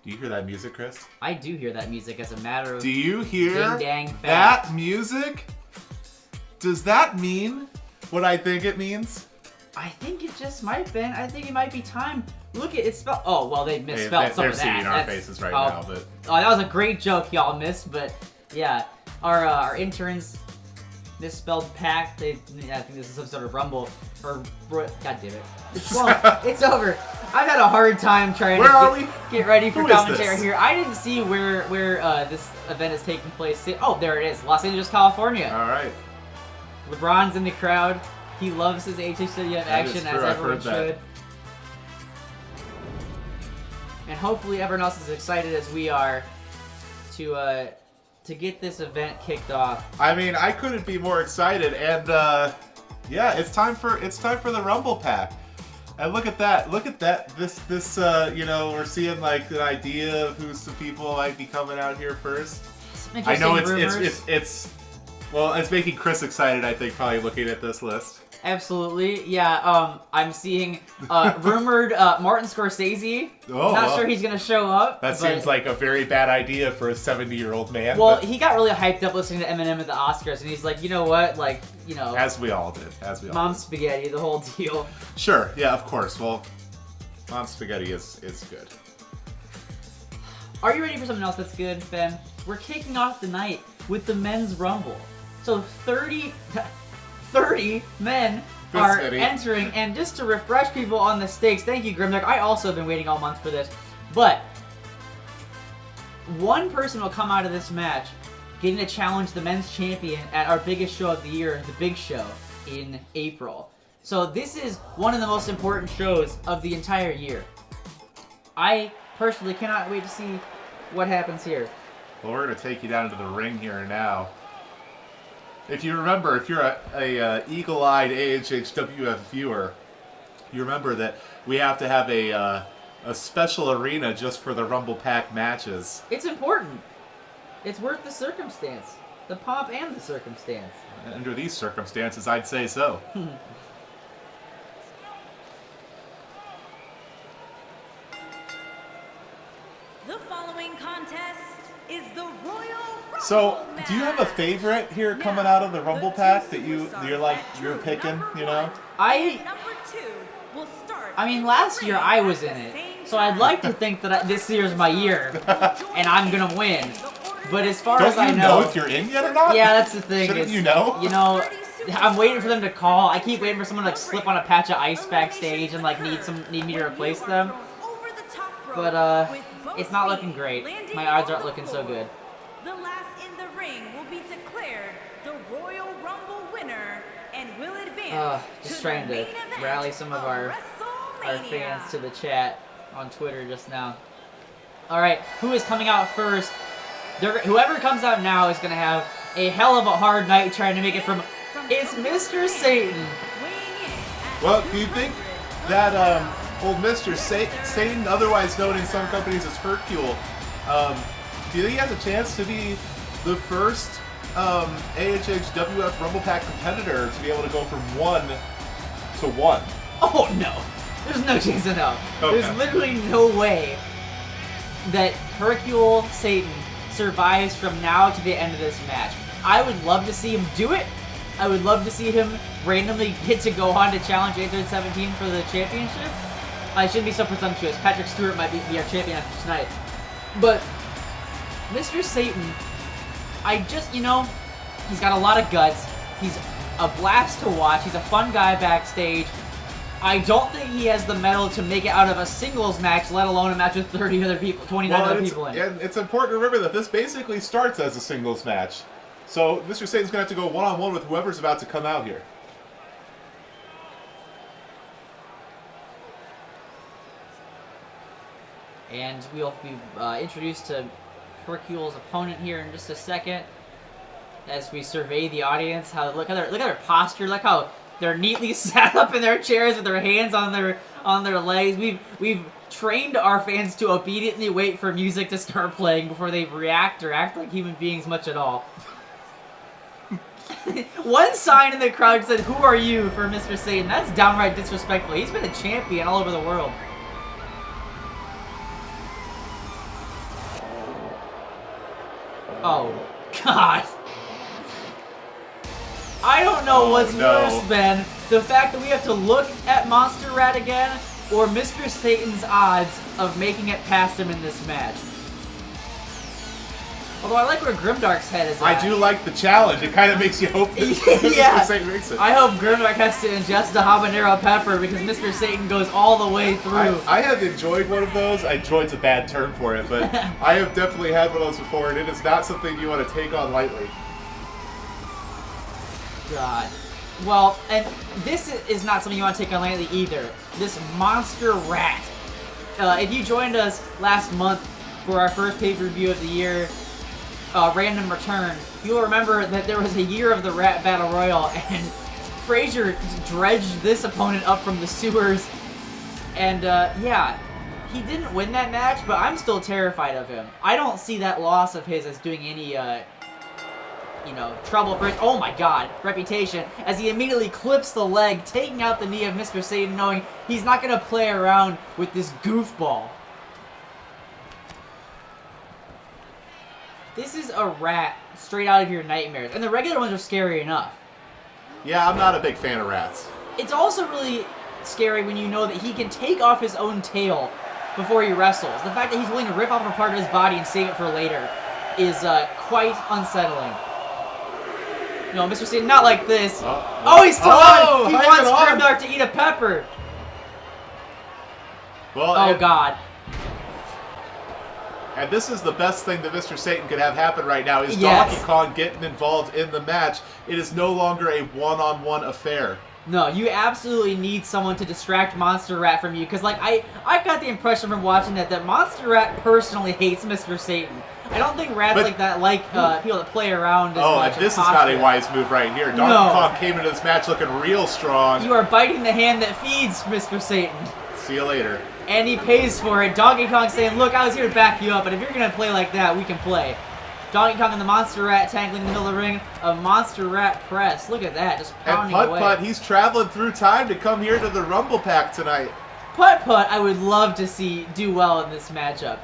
Do you hear that music, Chris? I do hear that music as a matter of Do you hear ding-dang fact. that music? Does that mean what I think it means? I think it just might have been. I think it might be time. Look at it spelled. Oh, well, they misspelled some of that. They're seeing our faces right now, but... Oh, that was a great joke y'all missed, but yeah. Our interns misspelled pack. I think this is some sort of rumble. Or, God damn it. It's over. I've had a hard time trying to get ready for commentary here. I didn't see where this event is taking place. Oh, there it is. Los Angeles, California. All right. LeBron's in the crowd. He loves his AHHW action, as everyone should. And hopefully everyone else is excited as we are to get this event kicked off. I mean, I couldn't be more excited, and yeah, it's time for the Rumble Pack. And look at that! Look at that! This you know, we're seeing like an idea of who some people might be coming out here first. I know it's well, it's making Chris excited. I think probably looking at this list. Absolutely, yeah. I'm seeing rumored Martin Scorsese. Oh, not sure he's gonna show up. That seems like a very bad idea for a 70-year-old man. Well, he got really hyped up listening to Eminem at the Oscars, and he's like, you know what, like, you know, as we all did, Mom Spaghetti, the whole deal. Sure, yeah, of course. Well, Mom Spaghetti is good. Are you ready for something else that's good, Ben? We're kicking off the night with the men's rumble. So 30 men are entering, and just to refresh people on the stakes, thank you, Grimdark. I also have been waiting all month for this, but one person will come out of this match getting to challenge the men's champion at our biggest show of the year, the Big Show, in April. So this is one of the most important shows of the entire year. I personally cannot wait to see what happens here. Well, we're going to take you down to the ring here now. If you remember, if you're a eagle-eyed AHHWF viewer, you remember that we have to have a special arena just for the Rumble Pack matches. It's important. It's worth the circumstance. The pomp and the circumstance. Under these circumstances, I'd say so. The following contest is the Royal Rumble. So, do you have a favorite here coming out of the Rumble Pack that you're picking, you know? I mean, last year I was in it, so I'd like to think that this year's my year, and I'm gonna win. But as far as I know... Don't you know if you're in yet or not? Yeah, that's the thing. Shouldn't you know? You know, I'm waiting for them to call. I keep waiting for someone to like slip on a patch of ice backstage and like need me to replace them. But it's not looking great. My odds aren't looking so good. The last in the ring will be declared the Royal Rumble winner and will advance just trying to rally some of our fans to the chat on Twitter just now. All right, who is coming out first? Whoever comes out now is going to have a hell of a hard night trying to make it from... It's Mr. Satan. Well, do you think that old Mr. Satan, otherwise known in some companies as Hercule, do you think he has a chance to be the first AHHWF Rumble Pack competitor to be able to go from 1 to 1? Oh, no. There's no chance of that. Okay. There's literally no way that Hercule Satan survives from now to the end of this match. I would love to see him do it. I would love to see him randomly get to go on to challenge A317 for the championship. I shouldn't be so presumptuous. Patrick Stewart might be our champion after tonight. But Mr. Satan, I just, you know, he's got a lot of guts. He's a blast to watch. He's a fun guy backstage. I don't think he has the mettle to make it out of a singles match, let alone a match with 30 other people, 29 other people in it. And it's important to remember that this basically starts as a singles match. So Mr. Satan's going to have to go one-on-one with whoever's about to come out here. And we'll be introduced to Hercule's opponent here in just a second. As we survey the audience, look at their posture, look how they're neatly sat up in their chairs with their hands on their legs. We've trained our fans to obediently wait for music to start playing before they react or act like human beings much at all. One sign in the crowd said, "Who are you?" for Mr. Satan. That's downright disrespectful. He's been a champion all over the world. Oh, God. I don't know what's worse, Ben. The fact that we have to look at Monster Rat again, or Mr. Satan's odds of making it past him in this match. Although I like where Grimdark's head is at. I do like the challenge. It kind of makes you hope that Mr. Satan makes it. I hope Grimdark has to ingest the habanero pepper because Mr. Satan goes all the way through. I have enjoyed one of those. Enjoyed's a bad term for it, but I have definitely had one of those before, and it is not something you want to take on lightly. God. Well, and this is not something you want to take on lightly either. This Monster Rat. If you joined us last month for our first pay-per-view of the year, Random Return, you'll remember that there was a Year of the Rat Battle Royal, and Frazier dredged this opponent up from the sewers, and yeah, he didn't win that match, but I'm still terrified of him. I don't see that loss of his as doing any, you know, trouble for his, oh my god, reputation, as he immediately clips the leg, taking out the knee of Mr. Satan, knowing he's not going to play around with this goofball. This is a rat straight out of your nightmares, and the regular ones are scary enough. Yeah, I'm not a big fan of rats. It's also really scary when you know that he can take off his own tail before he wrestles. The fact that he's willing to rip off a part of his body and save it for later is quite unsettling. No, Mr. Satan, not like this. Oh, he's still on! He wants Grimdark to eat a pepper! Well, oh, God. And this is the best thing that Mr. Satan could have happen right now, is Donkey Kong getting involved in the match. It is no longer a one-on-one affair. No, you absolutely need someone to distract Monster Rat from you, because, like, I got the impression from watching that Monster Rat personally hates Mr. Satan. I don't think rats like that like people that play around as much. Oh, and this is not a wise move right here. Donkey Kong came into this match looking real strong. You are biting the hand that feeds Mr. Satan. See you later. And he pays for it. Donkey Kong saying, look, I was here to back you up, but if you're going to play like that, we can play. Donkey Kong and the Monster Rat tangling in the middle of the ring. A Monster Rat press. Look at that, just pounding away. And Putt, he's traveling through time to come here to the Rumble Pack tonight. Putt, I would love to see do well in this matchup.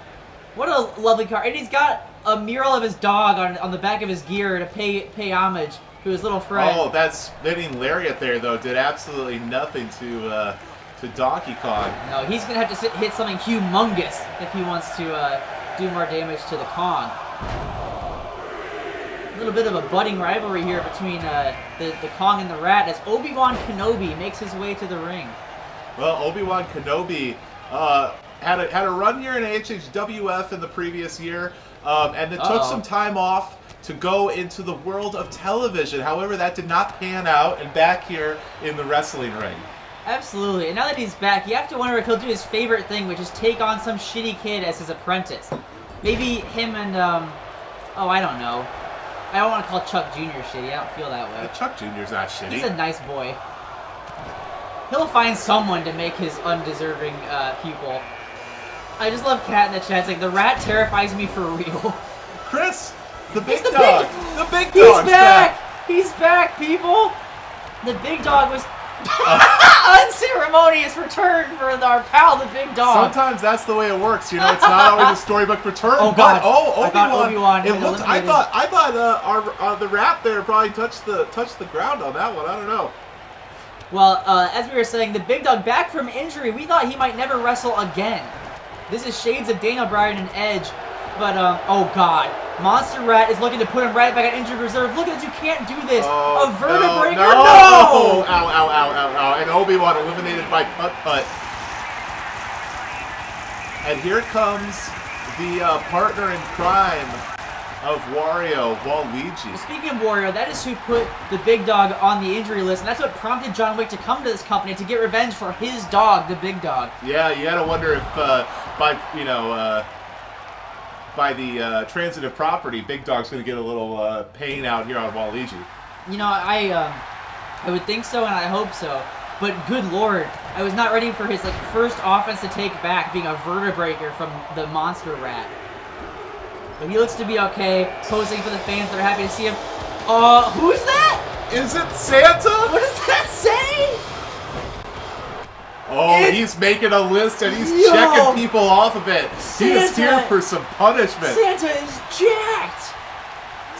What a lovely card. And he's got a mural of his dog on the back of his gear to pay homage to his little friend. Oh, that spinning lariat there, though, did absolutely nothing to Donkey Kong. No, he's going to have to hit something humongous if he wants to do more damage to the Kong. A little bit of a budding rivalry here between the Kong and the Rat as Obi-Wan Kenobi makes his way to the ring. Well, Obi-Wan Kenobi had a run here in AHHWF in the previous year, and then took some time off to go into the world of television. However, that did not pan out, and back here in the wrestling ring. Absolutely, and now that he's back, you have to wonder if he'll do his favorite thing, which is take on some shitty kid as his apprentice. Maybe him and, oh, I don't know. I don't want to call Chuck Jr. shitty, I don't feel that way. Chuck Jr.'s not shitty. He's a nice boy. He'll find someone to make his undeserving pupil. I just love Cat in the chat saying, the rat terrifies me for real. Chris, the big dog. The big dog's He's back! He's back, people! The big dog was... unceremonious return for our pal, the big dog. Sometimes that's the way it works, you know. It's not always a storybook return. Oh God! Obi-Wan. It looked. I thought the rat there probably touched the ground on that one. I don't know. Well, as we were saying, the big dog back from injury. We thought he might never wrestle again. This is shades of Daniel Bryan and Edge, but oh God. Monster Rat is looking to put him right back on injured reserve. Look at this, you can't do this. A vertebrae. No! Ow, ow, ow, ow, ow. And Obi-Wan eliminated by Putt. And here comes the partner in crime of Wario, Waluigi. Well, speaking of Wario, that is who put the big dog on the injury list, and that's what prompted John Wick to come to this company to get revenge for his dog, the big dog. Yeah, you gotta wonder if by the transitive property, Big Dog's going to get a little pain out here on Waluigi. You know, I would think so, and I hope so. But good lord, I was not ready for his first offense to take back, being a vertebraker from the Monster Rat. But he looks to be okay, posing for the fans that are happy to see him. Who's that? Is it Santa? What does that say? Oh, he's making a list and he's checking people off of it. He is here for some punishment. Santa is jacked.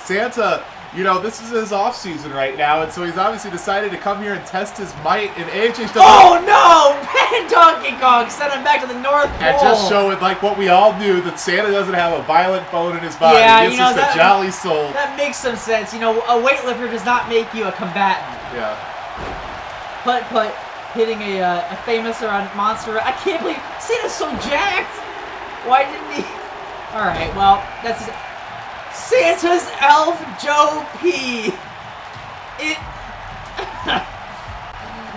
Santa, you know, this is his off season right now, and so he's obviously decided to come here and test his might in AHHW. Oh no! Man, Donkey Kong sent him back to the North Pole. And just showing, like, what we all knew, that Santa doesn't have a violent bone in his body. Yeah, He's just a jolly soul. That makes some sense. You know, a weightlifter does not make you a combatant. Yeah. Putt hitting a famous monster. I can't believe Santa's so jacked. Why didn't he? All right, well, that's Santa's elf Joe P. It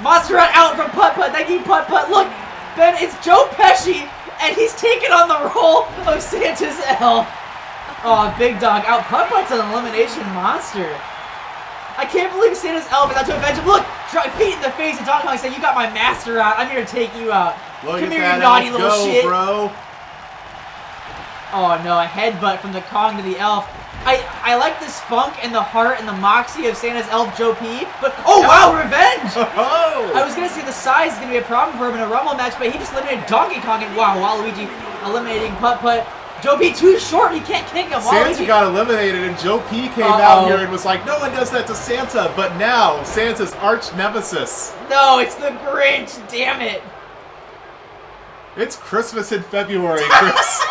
Monster out from Putt. Thank you, Putt. Look, Ben, it's Joe Pesci, and he's taking on the role of Santa's elf. Oh, Big Dog out. Putt's an elimination monster. I can't believe Santa's elf is out to avenge him. Look, feet in the face, and Donkey Kong saying, "You got my master out. I'm here to take you out. Look Come at here, that you naughty elf little go, shit." Bro. Oh no, a headbutt from the Kong to the elf. I like the spunk and the heart and the moxie of Santa's elf Joe P, but oh wow, revenge! Oh. I was gonna say the size is gonna be a problem for him in a Rumble match, but he just eliminated Donkey Kong and wow, Waluigi eliminating Putt. Joe P too short, he can't kick him. Santa got eliminated, and Joe P came out here and was like, "No one does that to Santa," but now Santa's arch nemesis. No, it's the Grinch. Damn it! It's Christmas in February, Chris.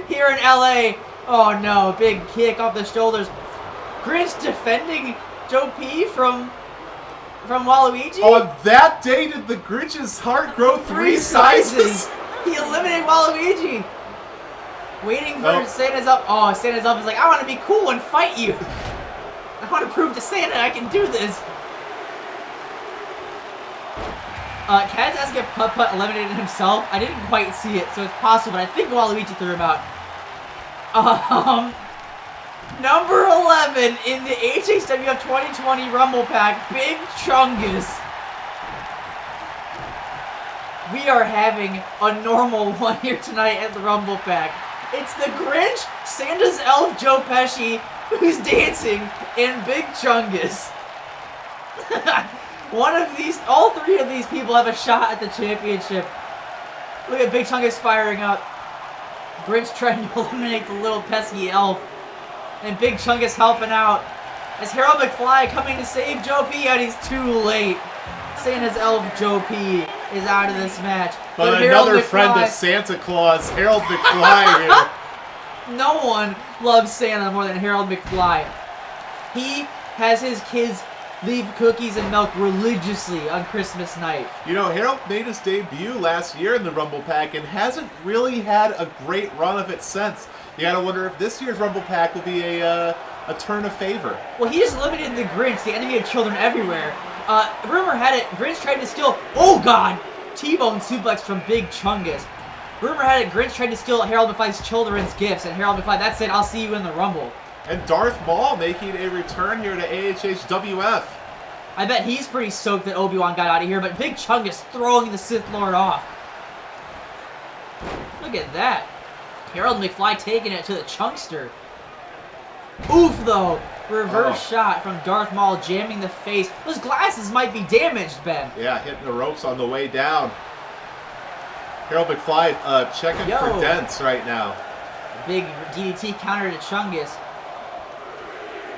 Here in LA. Oh no, big kick off the shoulders. Grinch defending Joe P from Waluigi? On that day, did the Grinch's heart grow 3 sizes? He eliminated Waluigi. Waiting for Santa's up. Oh, Santa's up is like, I want to be cool and fight you. I want to prove to Santa I can do this. Kaz asking if Putt eliminated himself. I didn't quite see it, so it's possible, but I think Waluigi threw him out. Number 11 in the AHHW 2020 Rumble Pack, Big Chungus. We are having a normal one here tonight at the Rumble Pack. It's the Grinch, Santa's elf Joe Pesci, who's dancing, and Big Chungus. All three of these people have a shot at the championship. Look at Big Chungus firing up. Grinch trying to eliminate the little pesky elf. And Big Chungus helping out. As Harold McFly coming to save Joe P, and he's too late. Santa's elf Joe P is out of this match. But another friend of Santa Claus, Harold McFly here. No one loves Santa more than Harold McFly. He has his kids leave cookies and milk religiously on Christmas night. You know, Harold made his debut last year in the Rumble Pack and hasn't really had a great run of it since. You gotta wonder if this year's Rumble Pack will be a turn of favor. Well, he just eliminated the Grinch, the enemy of children everywhere. Rumor had it, Grinch tried to steal, oh god, T-bone suplex from Big Chungus. Rumor had it, Grinch tried to steal Harold McFly's children's gifts, and Harold McFly, that's it, I'll see you in the Rumble. And Darth Maul making a return here to AHHWF. I bet he's pretty stoked that Obi-Wan got out of here, but Big Chungus throwing the Sith Lord off. Look at that. Harold McFly taking it to the Chunkster. Oof, though. Reverse shot from Darth Maul jamming the face. Those glasses might be damaged, Ben. Yeah, hitting the ropes on the way down. Harold McFly checking for dents right now. Big DDT counter to Chungus.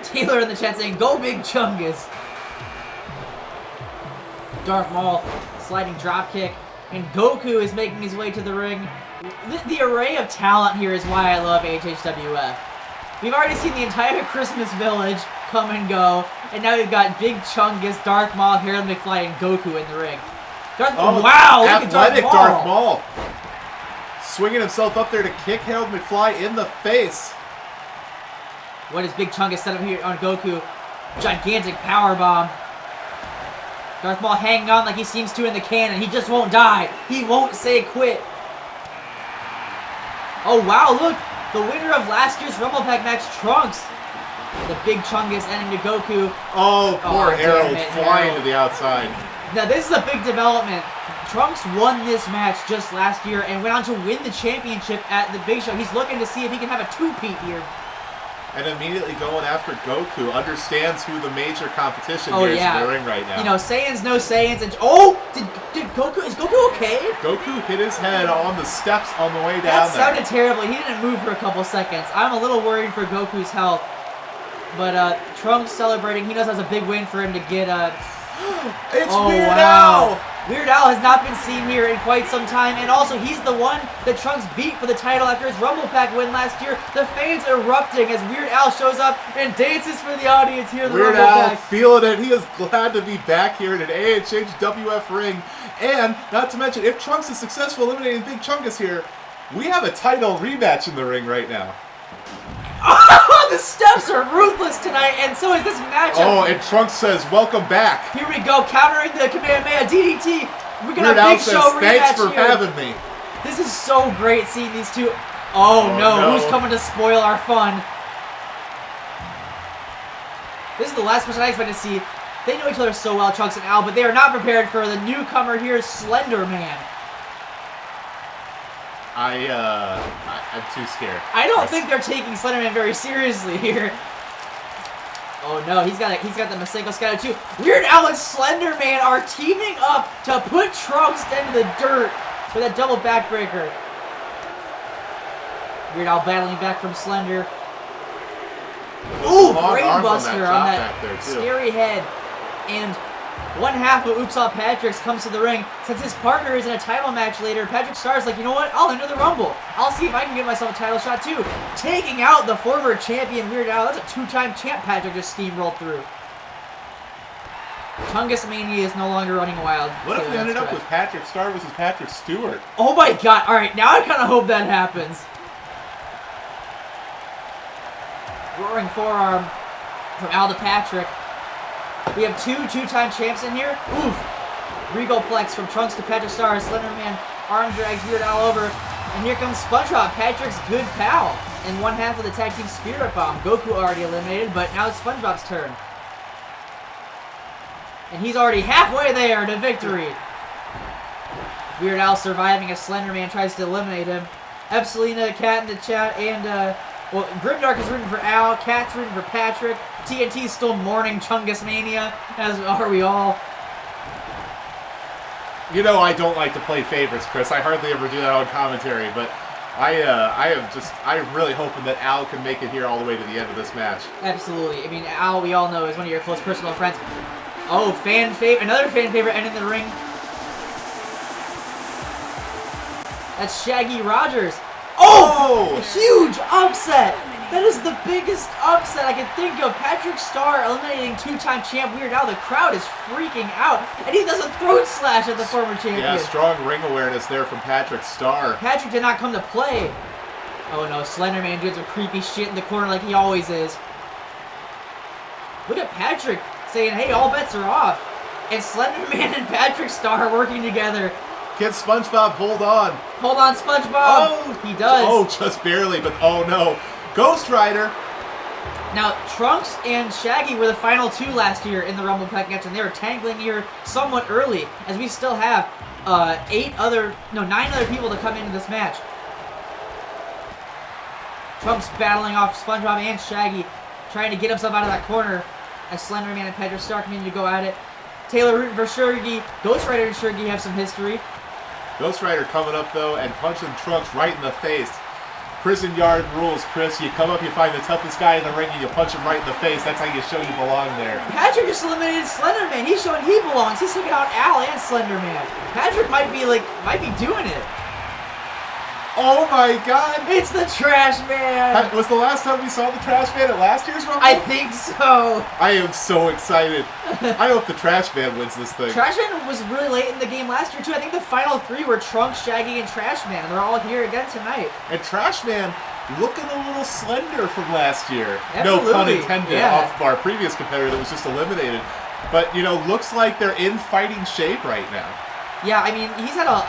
Taylor in the chat saying, "Go Big Chungus." Darth Maul sliding dropkick, and Goku is making his way to the ring. The array of talent here is why I love HHWF. We've already seen the entire Christmas village come and go, and now we've got Big Chungus, Darth Maul, Harold McFly, and Goku in the ring. Wow, look at Darth Maul. Swinging himself up there to kick Harold McFly in the face. What is Big Chungus set up here on Goku? Gigantic powerbomb. Darth Maul hanging on like he seems to in the cannon. He just won't die. He won't say quit. Oh, wow, look. The winner of last year's Rumble Pack match, Trunks. The Big Chungus ending to Goku. Oh, poor Harold flying to the outside. Now, this is a big development. Trunks won this match just last year and went on to win the championship at the Big Show. He's looking to see if he can have a two-peat here. And immediately going after Goku. Understands who the major competition here is in the ring right now. You know, Saiyans, no Saiyans. And did Goku, is Goku okay? Goku hit his head on the steps on the way down That sounded terrible. He didn't move for a couple seconds. I'm a little worried for Goku's health. But Trunks celebrating. He knows that's a big win for him to get It's Weird Al! Weird Al has not been seen here in quite some time, and also he's the one that Trunks beat for the title after his Rumble Pack win last year. The fans erupting as Weird Al shows up and dances for the audience here in the Rumble Pack. Weird Al feeling it. He is glad to be back here in an AHHWF ring. And, not to mention, if Trunks is successful eliminating Big Chungus here, we have a title rematch in the ring right now. The steps are ruthless tonight, and so is this matchup. Oh, and Trunks says, welcome back. Here we go, countering the Kamehameha DDT. We're going to Weird have Al Big says, Show rematch thanks for here. having me. This is so great seeing these two. Oh no, who's coming to spoil our fun? This is the last person I expect to see. They know each other so well, Trunks and Al, but they are not prepared for the newcomer here, Slender Man. I'm too scared. I don't think they're taking Slender Man very seriously here. Oh no, he's got the Masenko Scatter too. Weird Al and Slender Man are teaming up to put Trunks into the dirt with a double backbreaker. Weird Al battling back from Slender. Ooh, brainbuster on that scary head. And one half of Oopsaw Patrick's comes to the ring. Since his partner is in a title match later, Patrick Starr's like, you know what? I'll enter the Rumble. I'll see if I can get myself a title shot too. Taking out the former champion Weird Al. That's a two-time champ Patrick just steamrolled through. Chungus Mania is no longer running wild. What if we ended up with Patrick Starr versus Patrick Stewart? Oh my god. Alright, now I kind of hope that happens. Roaring forearm from Al to Patrick. We have two-time champs in here. Oof. Regalplex from Trunks to Patrick Starr. Slenderman arm drags Weird Al over. And here comes SpongeBob, Patrick's good pal. In one half of the tag team Spirit Bomb. Goku already eliminated, but now it's SpongeBob's turn. And he's already halfway there to victory. Weird Al surviving as Slenderman tries to eliminate him. Epsilina, Cat in the chat, and well, Grimdark is rooting for Al. Cat's rooting for Patrick. TNT's still mourning Chungus Mania, as are we all. You know I don't like to play favorites, Chris. I hardly ever do that on commentary, but I'm really hoping that Al can make it here all the way to the end of this match. Absolutely. I mean, Al, we all know, is one of your close personal friends. Oh, another fan favorite ending the ring. That's Shaggy Rogers. Oh! Huge upset! That is the biggest upset I can think of. Patrick Starr eliminating two-time champ Weird Al. The crowd is freaking out. And he does a throat slash at the former champion. Yeah, strong ring awareness there from Patrick Starr. Patrick did not come to play. Oh no, Slenderman doing some creepy shit in the corner like he always is. Look at Patrick saying, hey, all bets are off. And Slenderman and Patrick Starr are working together. Can SpongeBob hold on? Hold on, SpongeBob. Oh, he does. Oh, just barely, but oh no. Ghost Rider. Now, Trunks and Shaggy were the final two last year in the Rumble Pack match, and they were tangling here somewhat early, as we still have 9 other people to come into this match. Trunks battling off SpongeBob and Shaggy, trying to get himself out of that corner, as Slenderman and Patrick Starr continue to go at it. Taylor rooting for Shurgi. Ghost Rider and Shurgi have some history. Ghost Rider coming up, though, and punching Trunks right in the face. Prison yard rules, Chris. You come up, you find the toughest guy in the ring, and you punch him right in the face. That's how you show you belong there. Patrick just eliminated Slenderman. He's showing he belongs. He's taking out Al and Slenderman. Patrick might be doing it. Oh my god! It's the Trash Man! Was the last time we saw the Trash Man at last year's Rumble? I think so. I am so excited. I hope the Trash Man wins this thing. Trash Man was really late in the game last year, too. I think the final 3 were Trunks, Shaggy, and Trash Man, and they're all here again tonight. And Trash Man looking a little slender from last year. Absolutely. No pun intended, yeah. Off our previous competitor that was just eliminated. But, you know, looks like they're in fighting shape right now. Yeah, I mean, he's had a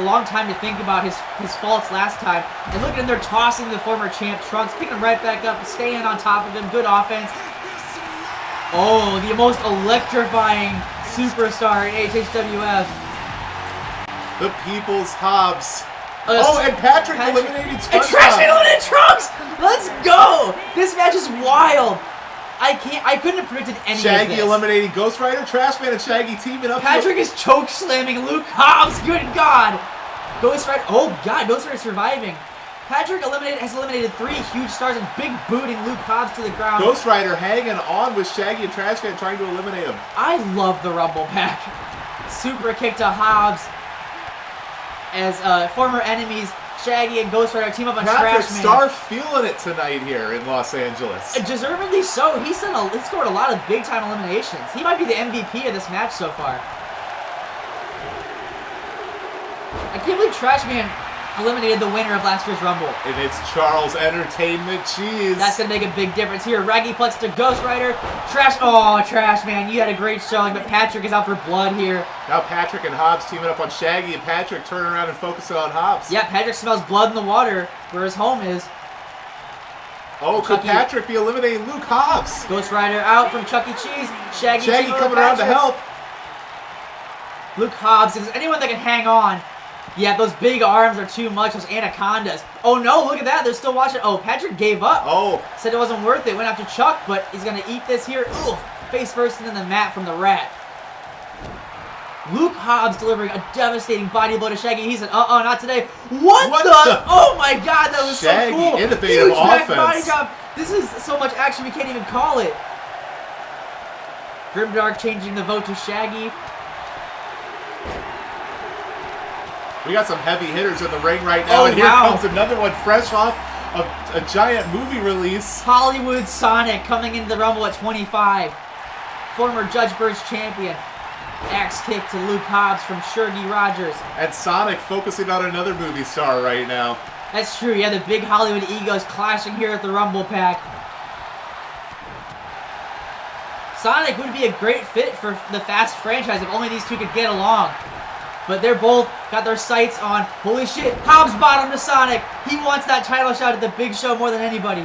long time to think about his faults last time. And look at him, they're tossing the former champ Trunks, picking him right back up, staying on top of him. Good offense. Oh, the most electrifying superstar in AHHWF. The People's Hobbs. And Patrick eliminated SpongeBob. And Trash Man eliminated Trunks! Let's go! This match is wild. I couldn't have predicted any of this. Shaggy eliminating Ghost Rider, Trash Man and Shaggy teaming up. Patrick is choke slamming Luke Hobbs. Good God. Ghost Rider. Oh God, Ghost Rider surviving. Patrick has eliminated 3 huge stars and big booting Luke Hobbs to the ground. Ghost Rider hanging on with Shaggy and Trash Can trying to eliminate him. I love the Rumble Pack. Super kick to Hobbs. As former enemies, Shaggy and Ghost Rider team up on Patrick Trash Man. Star feeling it tonight here in Los Angeles. Deservedly so. He scored a lot of big-time eliminations. He might be the MVP of this match so far. I can't believe Trash Man eliminated the winner of last year's Rumble. And it's Charles Entertainment Cheese. That's going to make a big difference here. Raggy Plex to Ghost Rider. Trash Man, you had a great showing, but Patrick is out for blood here. Now Patrick and Hobbs teaming up on Shaggy, and Patrick turning around and focusing on Hobbs. Yeah, Patrick smells blood in the water where his home is. Oh, could Patrick be eliminating Luke Hobbs? Ghost Rider out from Chuck E. Cheese. Shaggy coming around to help. Luke Hobbs, if there's anyone that can hang on. Yeah, those big arms are too much, those anacondas. Oh no, look at that, they're still watching. Oh, Patrick gave up. Oh. Said it wasn't worth it, went after Chuck, but he's gonna eat this here. Oof, face first into the mat from the Rat. Luke Hobbs delivering a devastating body blow to Shaggy. He said, not today. What the? Oh my god, that was Shaggy, so cool. innovative Huge back offense. body drop. This is so much action we can't even call it. Grimdark changing the vote to Shaggy. We got some heavy hitters in the ring right now, and here comes another one fresh off of a giant movie release. Hollywood Sonic coming into the Rumble at 25. Former Judge Burge champion. Axe kick to Luke Hobbs from Shergy Rogers. And Sonic focusing on another movie star right now. That's true, yeah, the big Hollywood egos clashing here at the Rumble Pack. Sonic would be a great fit for the Fast franchise if only these two could get along. But they're both got their sights on, holy shit, Hobbs bottom to Sonic. He wants that title shot at the Big Show more than anybody.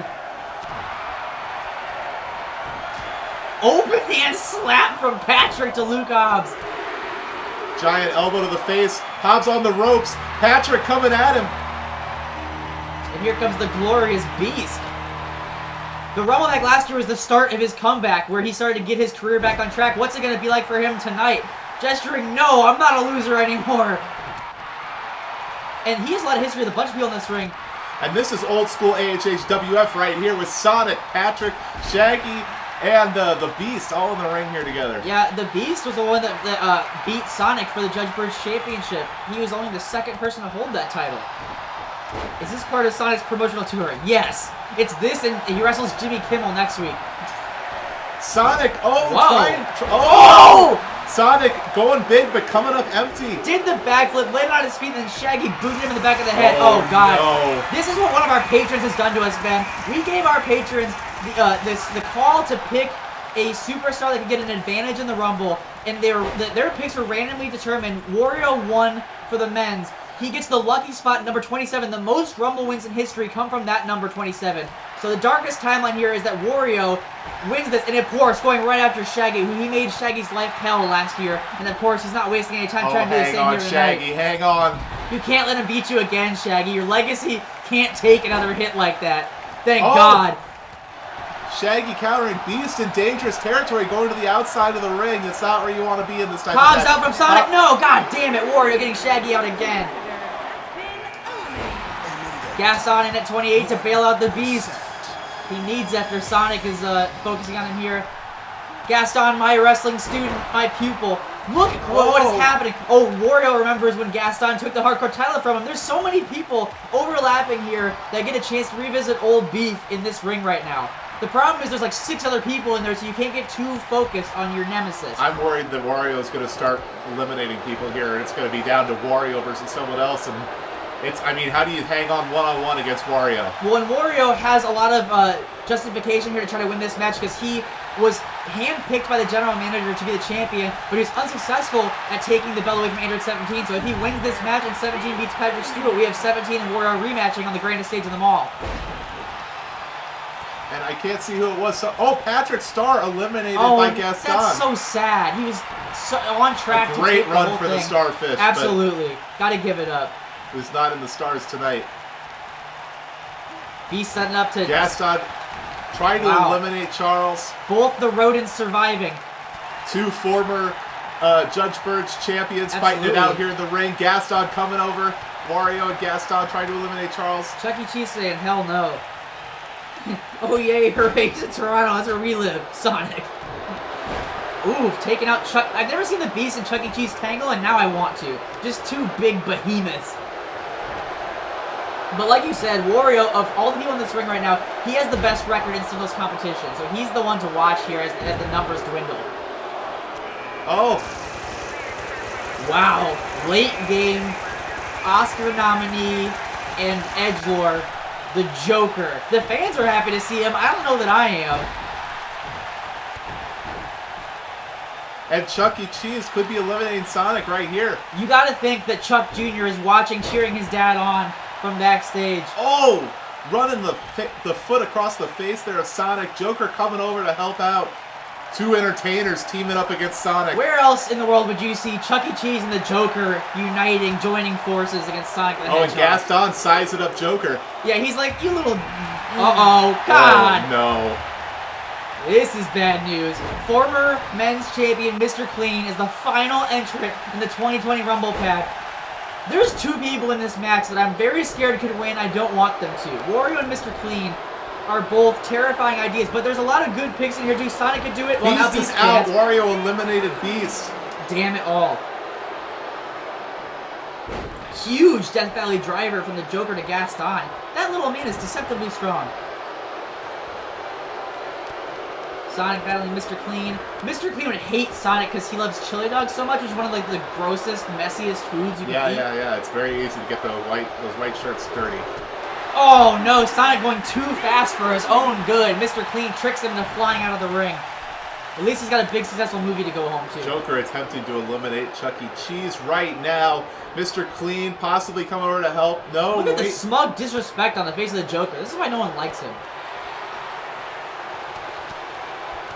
Open hand slap from Patrick to Luke Hobbs. Giant elbow to the face. Hobbs on the ropes. Patrick coming at him. And here comes the glorious Beast. The Rumble Pack last year was the start of his comeback, where he started to get his career back on track. What's it going to be like for him tonight? Gesturing, no, I'm not a loser anymore. And he has a lot of history with a bunch of people in this ring. And this is old school AHHWF right here with Sonic, Patrick, Shaggy, and the Beast all in the ring here together. Yeah, the Beast was the one that beat Sonic for the Judge Burge Championship. He was only the second person to hold that title. Is this part of Sonic's promotional tour? Yes. It's this, and he wrestles Jimmy Kimmel next week. Sonic, Sonic going big, but coming up empty. Did the backflip, landed on his feet, and then Shaggy booted him in the back of the head. Oh, God. No. This is what one of our patrons has done to us, Ben. We gave our patrons the call to pick a superstar that could get an advantage in the Rumble, and their picks were randomly determined. Wario won for the men's. He gets the lucky spot, number 27. The most Rumble wins in history come from that number 27. So the darkest timeline here is that Wario wins this, and of course, going right after Shaggy, who he made Shaggy's life hell last year. And of course, he's not wasting any time trying to do the same here tonight. Shaggy, hang on. You can't let him beat you again, Shaggy. Your legacy can't take another hit like that. Thank God. Shaggy countering Beast in dangerous territory, going to the outside of the ring. That's not where you want to be in this type of Hobbs match. out from Sonic. No, God damn it. Wario getting Shaggy out again. Gaston in at 28 to bail out the Beast. He needs after Sonic is focusing on him here. Gaston, my wrestling student, my pupil. Look what is happening. Oh, Wario remembers when Gaston took the hardcore title from him. There's so many people overlapping here that get a chance to revisit old beef in this ring right now. The problem is there's like 6 other people in there, so you can't get too focused on your nemesis. I'm worried that Wario is going to start eliminating people here, and it's going to be down to Wario versus someone else. And how do you hang on one-on-one against Wario? Well, and Wario has a lot of justification here to try to win this match because he was handpicked by the general manager to be the champion, but he was unsuccessful at taking the belt away from Android 17. So if he wins this match and 17 beats Patrick Stewart, we have 17 and Wario rematching on the grandest stage of them all. And I can't see who it was. Patrick Star eliminated by Gaston. That's so sad. He was on track to great take the run whole for thing. the Starfish. Absolutely. Gotta give it up. Who's not in the stars tonight. Beast setting up to... Gaston trying to eliminate Charles. Both the rodents surviving. 2 former Judge Burge champions fighting it out here in the ring. Gaston coming over. Wario and Gaston trying to eliminate Charles. Chuck E. Cheese saying, hell no. Oh yay, hooray to Toronto, let's relive Sonic. Ooh, taking out Chuck. I've never seen the Beast and Chuck E. Cheese tangle, and now I want to. Just two big behemoths. But like you said, Wario, of all the people in this ring right now, he has the best record in singles competition. So he's the one to watch here as the numbers dwindle. Oh. Wow. Late game, Oscar nominee, and edgelord, the Joker. The fans are happy to see him. I don't know that I am. And Chuck E. Cheese could be eliminating Sonic right here. You gotta think that Chuck Jr. is watching, cheering his dad on from backstage. Oh! Running the foot across the face there of Sonic. Joker coming over to help out. Two entertainers teaming up against Sonic. Where else in the world would you see Chuck E. Cheese and the Joker uniting, joining forces against Sonic the Hedgehog? Oh, and Gaston sizing up Joker. Yeah, he's like, you little... Uh-oh, God! Oh, no. This is bad news. Former men's champion Mr. Clean is the final entrant in the 2020 Rumble Pack. There's two people in this match that I'm very scared could win. I don't want them to. Wario and Mr. Clean are both terrifying ideas, but there's a lot of good picks in here too. Sonic could do it. Well, now Beast is can't. out. Wario eliminated Beast. Damn it all. Huge Death Valley driver from the Joker to Gaston. That little man is deceptively strong. Sonic battling Mr. Clean. Mr. Clean would hate Sonic because he loves chili dogs so much. It's one of like the grossest, messiest foods you can eat. Yeah. It's very easy to get those white shirts dirty. Oh no, Sonic going too fast for his own good. Mr. Clean tricks him into flying out of the ring. At least he's got a big successful movie to go home to. Joker attempting to eliminate Chuck E. Cheese right now. Mr. Clean possibly coming over to help. No, look at the smug disrespect on the face of the Joker. This is why no one likes him.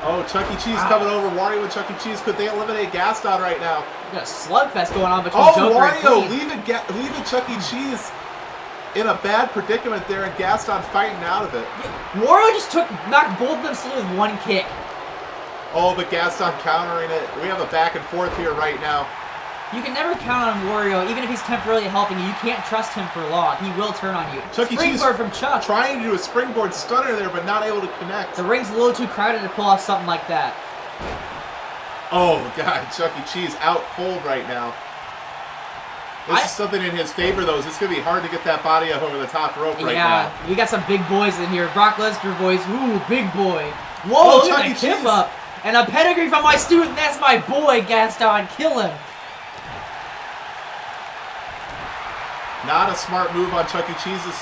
Oh, Chuck E. Cheese coming over. Wario and Chuck E. Cheese. Could they eliminate Gaston right now? We got a slugfest going on between Joker Wario and Clean. leaving Chuck E. Cheese in a bad predicament there, and Gaston fighting out of it. Yeah, Wario just knocked both of them silly with one kick. Oh, but Gaston countering it. We have a back and forth here right now. You can never count on Wario, even if he's temporarily helping you. You can't trust him for long. He will turn on you. Chuck E. Cheese Springboard from Chuck. Trying to do a springboard stunner there, but not able to connect. The ring's a little too crowded to pull off something like that. Oh, God. Chuck E. Cheese out cold right now. This is something in his favor, though. It's going to be hard to get that body up over the top rope right now. Yeah, we got some big boys in here. Brock Lesnar voice. Ooh, big boy. Whoa, look at him up. And a pedigree from my student. That's my boy, Gaston. Kill him. Not a smart move on Chuck E. Cheese's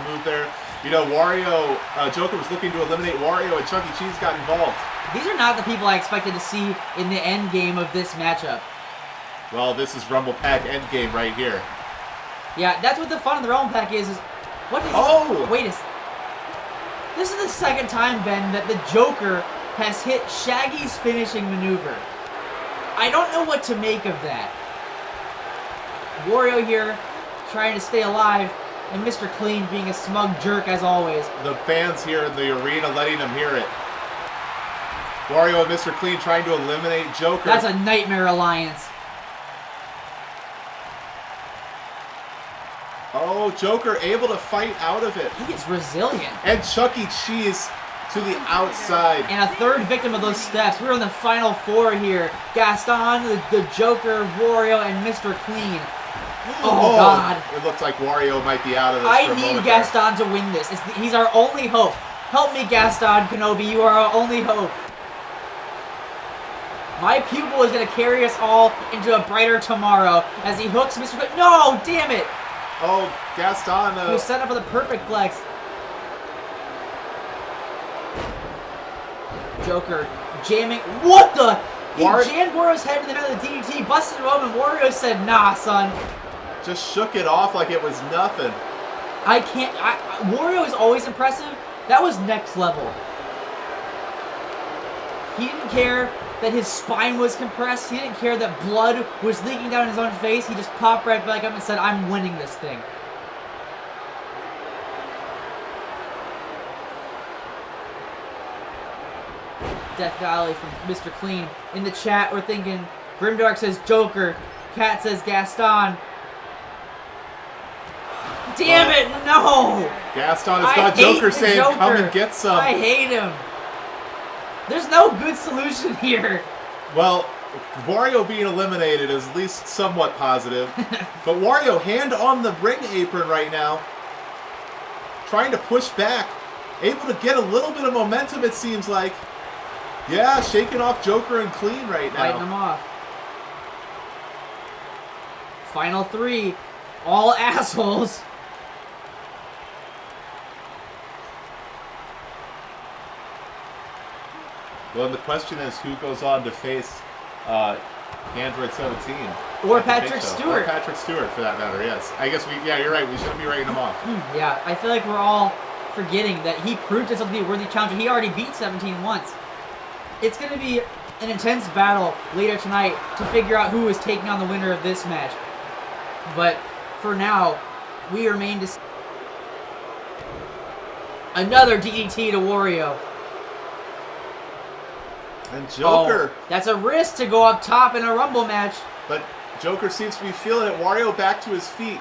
move there. You know, Joker was looking to eliminate Wario, and Chuck E. Cheese got involved. These are not the people I expected to see in the end game of this matchup. Well, this is Rumble Pack Endgame right here. Yeah, that's what the fun of the Rumble Pack is what is... Oh! Wait a... This is the second time, Ben, that the Joker has hit Shaggy's finishing maneuver. I don't know what to make of that. Wario here, trying to stay alive, and Mr. Clean being a smug jerk as always. The fans here in the arena letting them hear it. Wario and Mr. Clean trying to eliminate Joker. That's a nightmare alliance. Oh, Joker able to fight out of it. He is resilient. And Chuck E. Cheese to the outside. And a third victim of those steps. We're in the final four here. Gaston, the Joker, Wario, and Mr. Clean. Oh, God. It looks like Wario might be out of this. I need Gaston to win this. He's our only hope. Help me, Gaston Kenobi. You are our only hope. My pupil is going to carry us all into a brighter tomorrow as he hooks Mr. Clean. No, damn it. Oh, Gaston. He was set up for the perfect flex. Joker jamming. What the? He jammed Wario's head in the middle of the DDT, busted him open. Wario said, nah, son. Just shook it off like it was nothing. I can't. Wario is always impressive. That was next level. He didn't care that his spine was compressed. He didn't care that blood was leaking down his own face. He just popped right back up and said, I'm winning this thing. Death Valley from Mr. Clean. In the chat, we're thinking, Grimdark says Joker. Cat says Gaston. Damn it, no! Gaston has got Joker saying, Joker. come and get some. I hate him. There's no good solution here. Well, Wario being eliminated is at least somewhat positive. But Wario, hand on the ring apron right now. Trying to push back. Able to get a little bit of momentum, it seems like. Yeah, shaking off Joker and Clean right now. Fighting them off. Final 3. All assholes. Well, and the question is who goes on to face Android 17. Or Patrick Stewart. Or Patrick Stewart, for that matter, yes. I guess you're right. We shouldn't be writing him off. Yeah, I feel like we're all forgetting that he proved himself to be a worthy challenger. He already beat 17 once. It's going to be an intense battle later tonight to figure out who is taking on the winner of this match. But for now, we remain to see another DDT to Wario. And Joker. Oh, that's a risk to go up top in a Rumble match. But Joker seems to be feeling it. Wario back to his feet.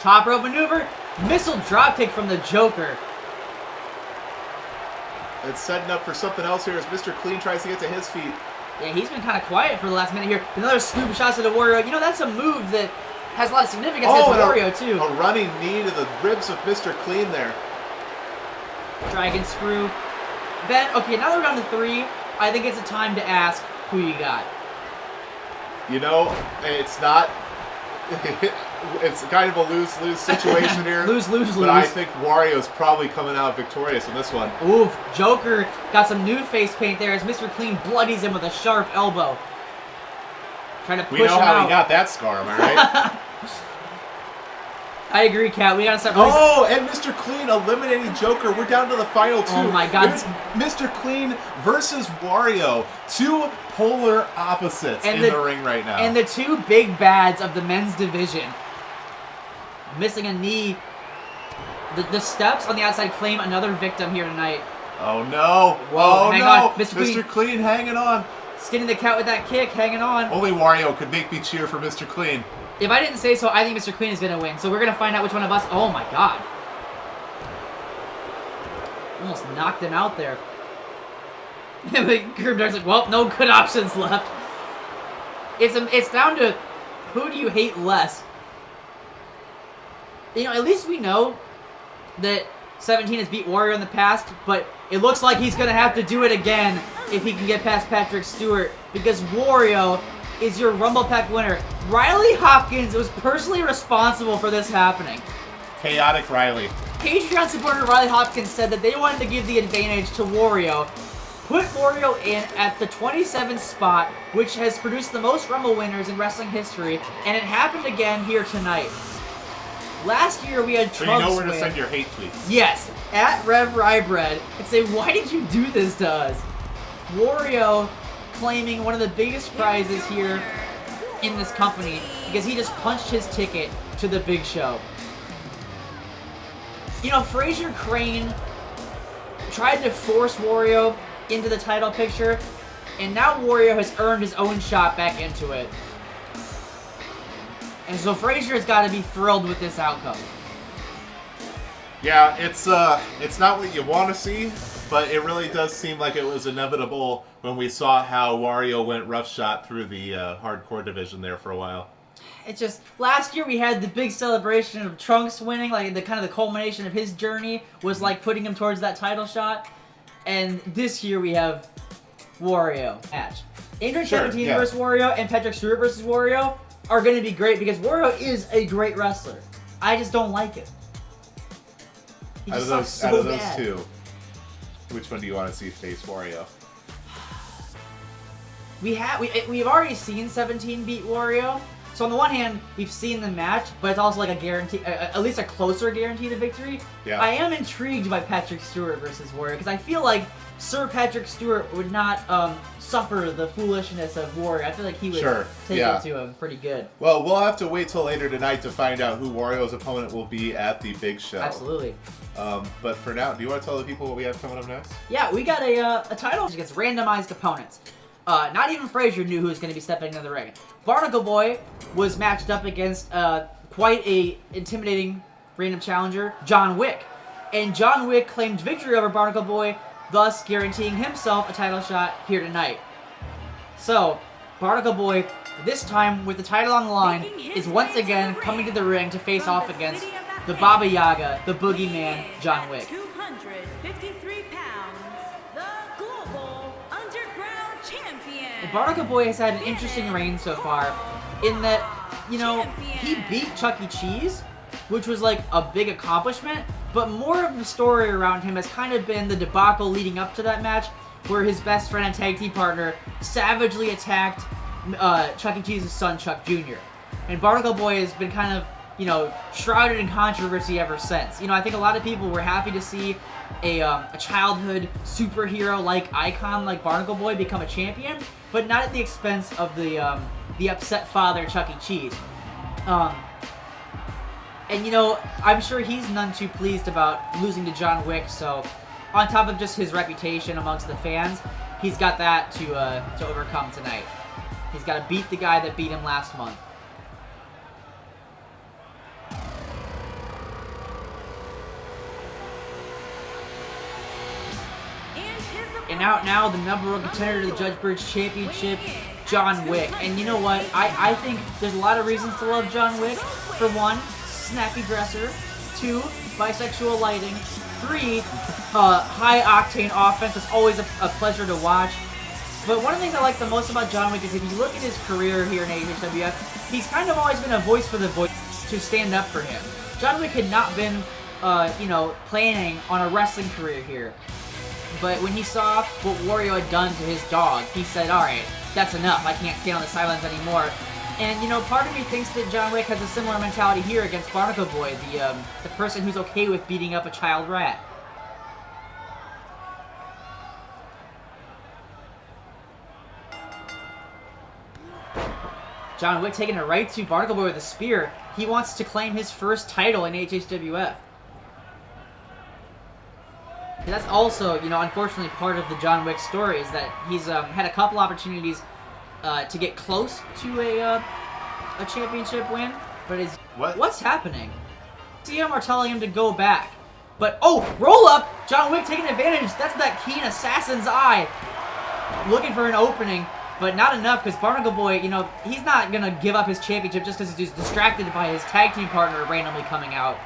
Top rope maneuver. Missile dropkick from the Joker. It's setting up for something else here as Mr. Clean tries to get to his feet. Yeah, he's been kind of quiet for the last minute here. Another scoop shot to the Wario. You know, that's a move that has a lot of significance against Wario, too. A running knee to the ribs of Mr. Clean there. Dragon screw. Ben, okay, now that we're down to 3, I think it's a time to ask who you got. You know, it's not... it's kind of a lose-lose situation here. Lose-lose-lose. But I think Wario's probably coming out victorious in this one. Oof, Joker got some new face paint there as Mr. Clean bloodies him with a sharp elbow. Trying to push him out. We know how he got that scar, am I right? I agree, Kat. We gotta start. Oh, and Mr. Clean eliminating Joker. We're down to the final 2. Oh my God! It's Mr. Clean versus Wario. 2 polar opposites in the ring right now. And the 2 big bads of the men's division. Missing a knee. The steps on the outside claim another victim here tonight. Oh no! Whoa, hang on. Mr. Clean hanging on. Skinning the cat with that kick, hanging on. Only Wario could make me cheer for Mr. Clean. If I didn't say so, I think Mr. Clean is going to win. So we're going to find out which one of us... Oh, my God. Almost knocked him out there. Grimdark's like, well, no good options left. It's down to who do you hate less. You know, at least we know that 17 has beat Wario in the past, but it looks like he's going to have to do it again if he can get past Patrick Stewart, because Wario is your Rumble Pack winner. Riley Hopkins was personally responsible for this happening. Chaotic Riley. Patreon supporter Riley Hopkins said that they wanted to give the advantage to Wario, put Wario in at the 27th spot, which has produced the most Rumble winners in wrestling history, and it happened again here tonight. Last year we had Trunks So you know where to win. send your hate tweets. Yes, at Rev Rybread, and say, why did you do this to us? Wario claiming one of the biggest prizes here in this company because he just punched his ticket to the big show. You know, Fraser Crane tried to force Wario into the title picture, and now Wario has earned his own shot back into it. And so Fraser has got to be thrilled with this outcome. Yeah, it's not what you want to see, but it really does seem like it was inevitable when we saw how Wario went roughshod through the hardcore division there for a while. It's just, last year we had the big celebration of Trunks winning, like the kind of the culmination of his journey was like putting him towards that title shot. And this year we have Wario match. Android 17 versus Wario and Patrick Stewart versus Wario are going to be great because Wario is a great wrestler. I just don't like it. Out of those 2, which one do you want to see face Wario? We've already seen 17 beat Wario. So on the one hand, we've seen the match, but it's also like a guarantee, at least a closer guarantee to victory. Yeah. I am intrigued by Patrick Stewart versus Wario because I feel like Sir Patrick Stewart would not suffer the foolishness of Wario. I feel like he would take it to him pretty good. Well, we'll have to wait till later tonight to find out who Wario's opponent will be at the big show. Absolutely. But for now, do you want to tell the people what we have coming up next? Yeah, we got a title against randomized opponents. Not even Frazier knew who was going to be stepping into the ring. Barnacle Boy was matched up against quite a intimidating random challenger, John Wick. And John Wick claimed victory over Barnacle Boy, thus guaranteeing himself a title shot here tonight. So, Barnacle Boy, this time with the title on the line, is once again coming to the ring to face off against the Baba Yaga, the boogeyman, John Wick. 253 pounds, the Global Underground Champion. And Barnacle Boy has had an interesting reign so far, in that, you know, he beat Chuck E. Cheese, which was like a big accomplishment, but more of the story around him has kind of been the debacle leading up to that match, where his best friend and tag team partner savagely attacked Chuck E. Cheese's son, Chuck Jr. And Barnacle Boy has been kind of, you know, shrouded in controversy ever since. You know, I think a lot of people were happy to see a childhood superhero-like icon like Barnacle Boy become a champion, but not at the expense of the upset father, Chuck E. Cheese. And, you know, I'm sure he's none too pleased about losing to John Wick, so on top of just his reputation amongst the fans, he's got that to overcome tonight. He's got to beat the guy that beat him last month. And out now, the number one contender to the Judge Burge Championship, John Wick. And you know what? I think there's a lot of reasons to love John Wick. For one, snappy dresser. 2, bisexual lighting. 3, high-octane offense. It's always a pleasure to watch. But one of the things I like the most about John Wick is if you look at his career here in AHWF, he's kind of always been a voice for the voice to stand up for him. John Wick had not been, you know, planning on a wrestling career here. But when he saw what Wario had done to his dog, he said, alright, that's enough. I can't stand on the sidelines anymore. And, you know, part of me thinks that John Wick has a similar mentality here against Barnacle Boy, the person who's okay with beating up a child rat. John Wick taking it right to Barnacle Boy with a spear. He wants to claim his first title in AHHWF. And that's also, you know, unfortunately part of the John Wick story is that he's had a couple opportunities to get close to a championship win, but what's happening? CM are telling him to go back, but oh, roll up! John Wick taking advantage. That's that keen assassin's eye, looking for an opening, but not enough because Barnacle Boy, you know, he's not gonna give up his championship just because he's distracted by his tag team partner randomly coming out.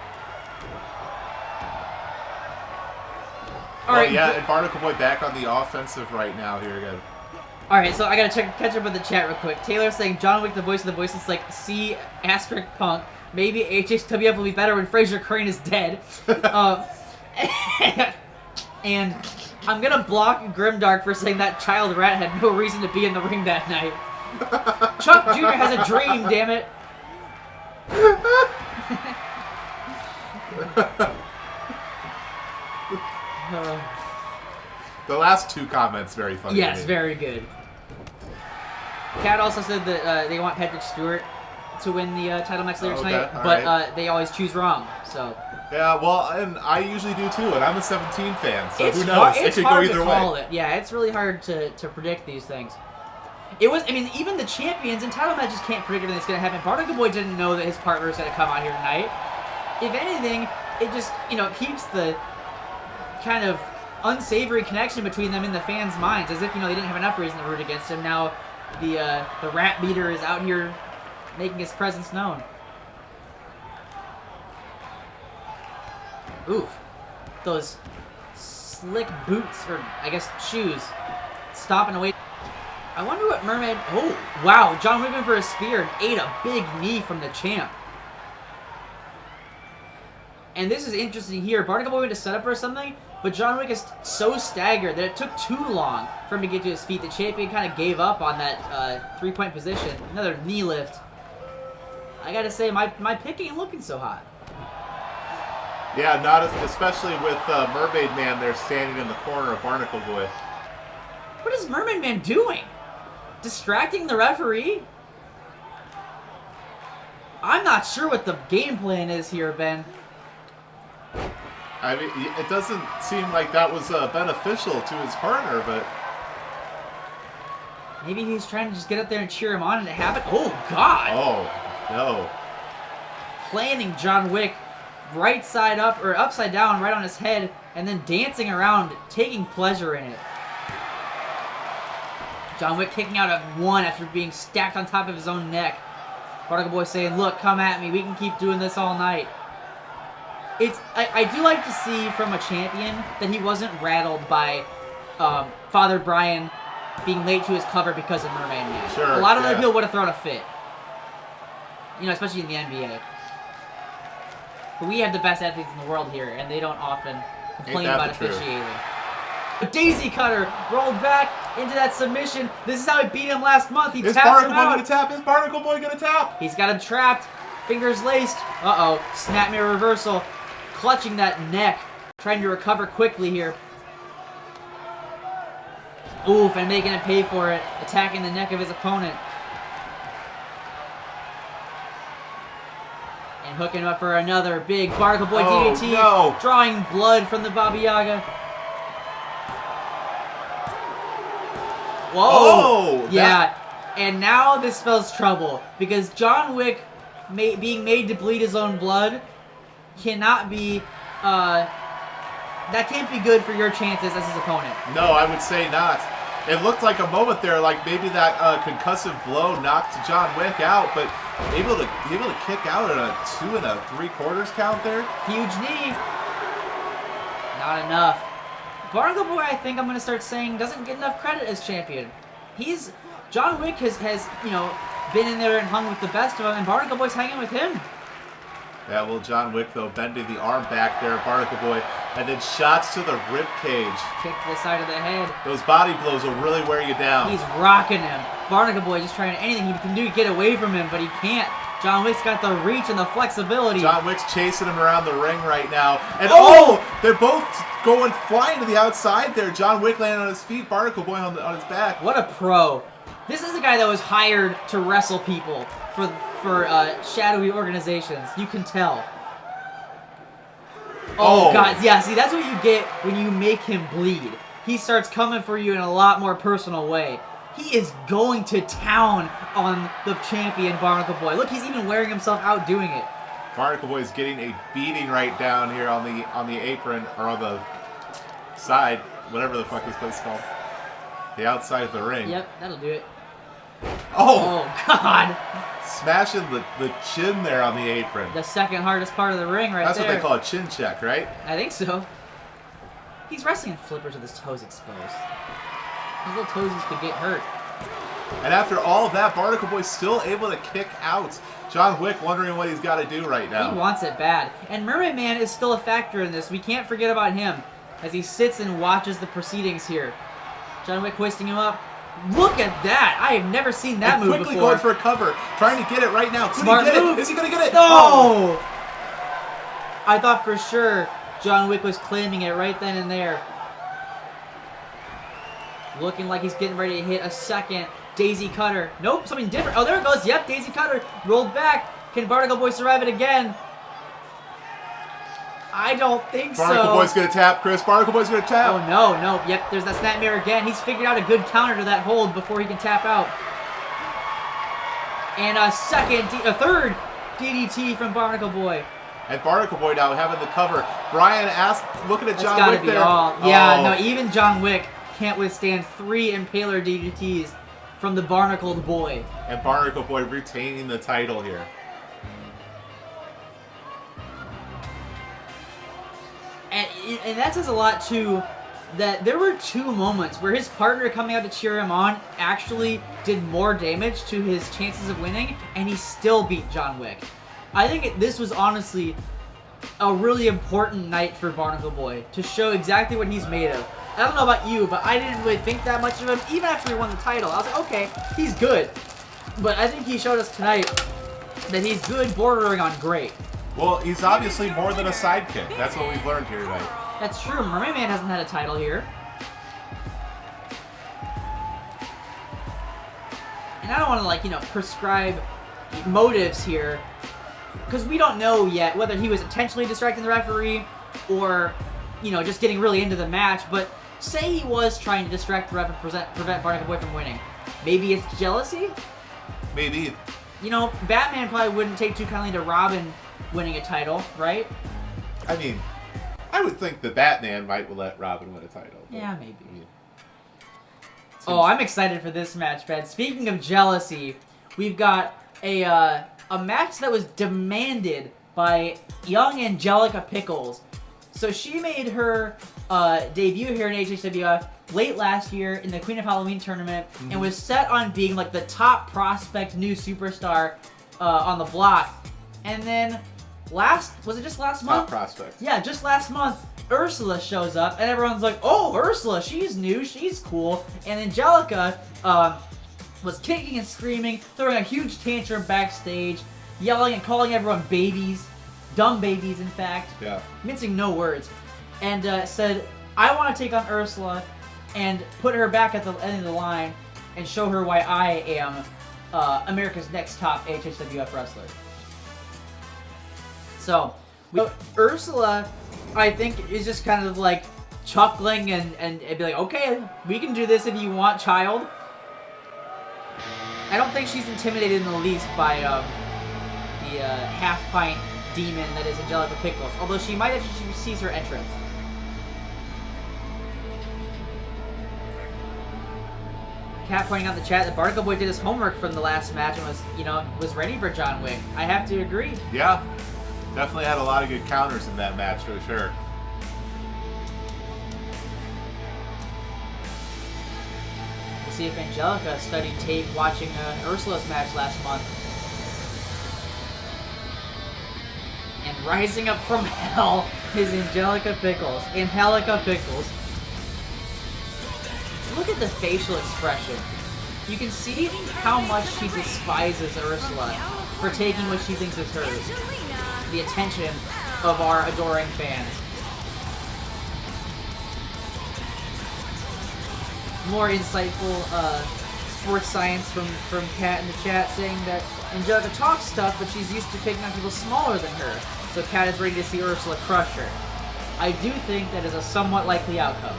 Alright, yeah, and Barnacle Boy back on the offensive right now here again. Alright, so I gotta catch up with the chat real quick. Taylor saying John Wick, the voice of the voice, is like C asterisk punk. Maybe HHWF will be better when Fraser Crane is dead. And I'm gonna block Grimdark for saying that child rat had no reason to be in the ring that night. Chuck Jr. has a dream, damn it. The last 2 comments very funny. Yes, very good. Kat also said that they want Patrick Stewart to win the title match later tonight, but they always choose wrong. So yeah, well, and I usually do too, and I'm a 17 fan, so it's who knows? It could go either to call way. It. Yeah, it's really hard to predict these things. It was, I mean, even the champions in title matches can't predict everything that's going to happen. Barnacle Boy didn't know that his partner was going to come out here tonight. If anything, it just, you know, keeps the kind of unsavory connection between them in the fans' minds, as if, you know, they didn't have enough reason to root against him. Now the rat beater is out here making his presence known. Oof. Those slick boots, or I guess shoes, stopping away. I wonder what Mermaid... Oh, wow. John Wick went for a spear and ate a big knee from the champ. And this is interesting here. Barnacle Boy went to set up or something, but John Wick is so staggered that it took too long for him to get to his feet. The champion kind of gave up on that 3-point position. Another knee lift. I gotta say, my pick ain't looking so hot. Yeah, especially with Mermaid Man there standing in the corner of Barnacle Boy. What is Mermaid Man doing? Distracting the referee? I'm not sure what the game plan is here, Ben. I mean, it doesn't seem like that was beneficial to his partner, but... Maybe he's trying to just get up there and cheer him on and it happened. Oh, God! Oh, no. Planning John Wick right side up, or upside down, right on his head, and then dancing around, taking pleasure in it. John Wick kicking out at 1 after being stacked on top of his own neck. Barnacle Boy saying, look, come at me, we can keep doing this all night. I do like to see from a champion that he wasn't rattled by Father Brian being late to his cover because of Mermaid Man. Sure, a lot of other people would have thrown a fit. You know, especially in the NBA. But we have the best athletes in the world here, and they don't often complain about officiating. A daisy cutter rolled back into that submission. This is how he beat him last month. He tapped him out. Is Barnacle Boy gonna tap? He's got him trapped. Fingers laced. Uh-oh. Snap mirror reversal. Clutching that neck. Trying to recover quickly here. Oof, and making him pay for it. Attacking the neck of his opponent. And hooking up for another big Barnacle Boy DDT. No. Drawing blood from the Baba Yaga. Whoa! Oh, yeah, and now this spells trouble because John Wick being made to bleed his own blood cannot be. That can't be good for your chances as his opponent. No, I would say not. It looked like a moment there, like maybe that concussive blow knocked John Wick out, but able to kick out at a 2 3/4 count there. Huge knee. Not enough. Barnacle Boy, I think I'm going to start saying, doesn't get enough credit as champion. John Wick has you know, been in there and hung with the best of them, and Barnacle Boy's hanging with him. Yeah, well, John Wick, though, bending the arm back there, Barnacle Boy, and then shots to the rib cage. Kick to the side of the head. Those body blows will really wear you down. He's rocking him. Barnacle Boy just trying anything he can do to get away from him, but he can't. John Wick's got the reach and the flexibility. John Wick's chasing him around the ring right now. And they're both going flying to the outside there. John Wick landing on his feet, Barnacle Boy on his back. What a pro. This is a guy that was hired to wrestle people for shadowy organizations. You can tell. Oh, God. Yeah, see, that's what you get when you make him bleed. He starts coming for you in a lot more personal way. He is going to town on the champion, Barnacle Boy. Look, he's even wearing himself out doing it. Barnacle Boy is getting a beating right down here on the apron, or on the side, whatever the fuck this place is called. The outside of the ring. Yep, that'll do it. Oh, God. Smashing the chin there on the apron. The second hardest part of the ring right there. That's what they call a chin check, right? I think so. He's wrestling in flippers with his toes exposed. His little toesies could get hurt. And after all of that, Barnacle Boy's still able to kick out. John Wick wondering what he's got to do right now. He wants it bad. And Mermaid Man is still a factor in this. We can't forget about him as he sits and watches the proceedings here. John Wick hoisting him up. Look at that! I have never seen that move quickly before. Going for a cover, trying to get it right now. Smart move. Is he going to get it? No! Oh. I thought for sure John Wick was claiming it right then and there. Looking like he's getting ready to hit a second Daisy Cutter. Nope, something different. Oh, there it goes. Yep, Daisy Cutter rolled back. Can Barnacle Boy survive it again? I don't think so. Barnacle Boy's going to tap, Chris. Barnacle Boy's going to tap. Oh, no. Yep, there's that snap mirror again. He's figured out a good counter to that hold before he can tap out. And a third DDT from Barnacle Boy. And Barnacle Boy now having the cover. Brian looking at John Wick there. Yeah, no, even John Wick can't withstand 3 Impaler DDTs from the Barnacled Boy. And Barnacle Boy retaining the title here. And that says a lot, too, that there were 2 moments where his partner coming out to cheer him on actually did more damage to his chances of winning, and he still beat John Wick. I think this was honestly a really important night for Barnacle Boy to show exactly what he's made of. I don't know about you, but I didn't really think that much of him, even after he won the title. I was like, okay, he's good. But I think he showed us tonight that he's good, bordering on great. Well, he's obviously more than a sidekick. That's what we've learned here tonight. That's true. Mermaid Man hasn't had a title here. And I don't want to, prescribe motives here, because we don't know yet whether he was intentionally distracting the referee or, just getting really into the match. But say he was trying to distract the ref and prevent Barnacle Boy from winning. Maybe it's jealousy? Maybe. Batman probably wouldn't take too kindly to Robin winning a title, right? I mean, I would think the Batman might let Robin win a title. But, Yeah, maybe. I mean, Oh, I'm excited for this match, Ben. Speaking of jealousy, we've got a match that was demanded by young Angelica Pickles. So she made her debut here in AHHWF late last year in the Queen of Halloween tournament and was set on being like the top prospect new superstar on the block. And then was it just last month? Top prospect. Yeah, just last month, Ursula shows up, and everyone's like, oh, Ursula, she's new, she's cool. And Angelica was kicking and screaming, throwing a huge tantrum backstage, yelling and calling everyone babies. Dumb babies, in fact. Yeah. Mincing no words. And said, I want to take on Ursula and put her back at the end of the line and show her why I am America's next top AHHWF wrestler. So, Ursula, I think, is just kind of like chuckling and be like, okay, we can do this if you want, child. I don't think she's intimidated in the least by the half-pint demon that is Angelica Pickles, although she might if she sees her entrance. Cat pointing out in the chat that Barnacle Boy did his homework from the last match and was ready for John Wick. I have to agree. Yeah. Definitely had a lot of good counters in that match for sure. We'll see if Angelica studied tape watching Ursula's match last month. And rising up from hell is Angelica Pickles. Angelica Pickles. Look at the facial expression. You can see how much she despises Ursula for taking what she thinks is hers. The attention of our adoring fans. More insightful sports science from Kat in the chat saying that Angelica talks stuff, but she's used to picking on people smaller than her. So Kat is ready to see Ursula crush her. I do think that is a somewhat likely outcome.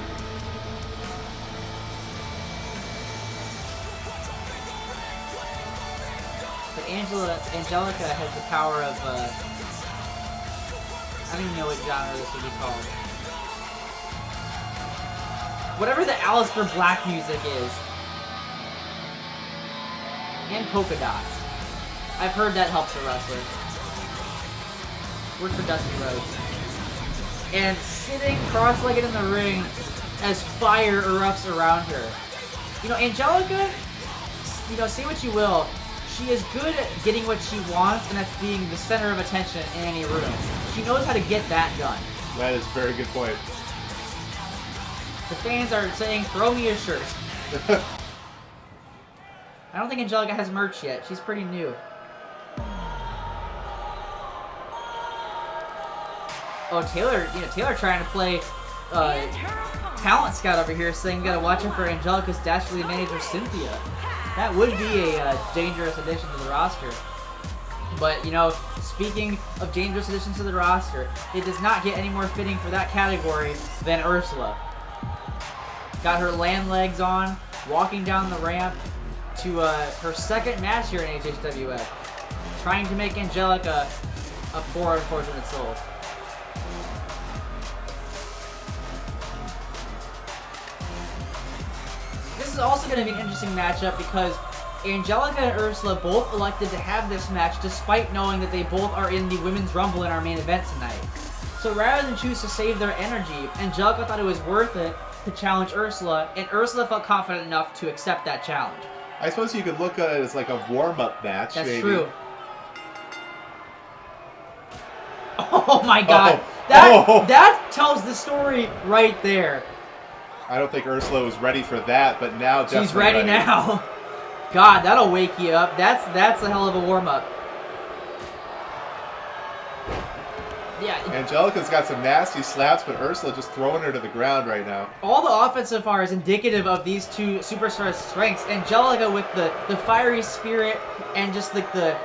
But Angelica has the power of, I don't even know what genre this would be called. Whatever the Alistair Black music is. And polka dots. I've heard that helps a wrestler. Worked for Dusty Rhodes. And sitting cross-legged in the ring as fire erupts around her. You know, Angelica, say what you will, she is good at getting what she wants, and that's being the center of attention in any room. She knows how to get that done. That is a very good point. The fans are saying, throw me a shirt. I don't think Angelica has merch yet. She's pretty new. Oh, Taylor trying to play talent scout over here, saying you gotta watch out for Angelica's dastardly manager, Cynthia. That would be a dangerous addition to the roster. But, speaking of dangerous additions to the roster, it does not get any more fitting for that category than Ursula. Got her land legs on, walking down the ramp to her second match here in AHHWF. Trying to make Angelica a poor, unfortunate soul. This is also going to be an interesting matchup because Angelica and Ursula both elected to have this match despite knowing that they both are in the Women's Rumble in our main event tonight. So rather than choose to save their energy, Angelica thought it was worth it to challenge Ursula, and Ursula felt confident enough to accept that challenge. I suppose you could look at it as like a warm-up match. That's maybe. true. Oh my god. That tells the story right there. I don't think Ursula was ready for that, but now definitely she's ready now. God, that'll wake you up. That's a hell of a warm-up. Yeah. Angelica's got some nasty slaps, but Ursula just throwing her to the ground right now. All the offense so far is indicative of these two superstars' strengths. Angelica with the fiery spirit and just like the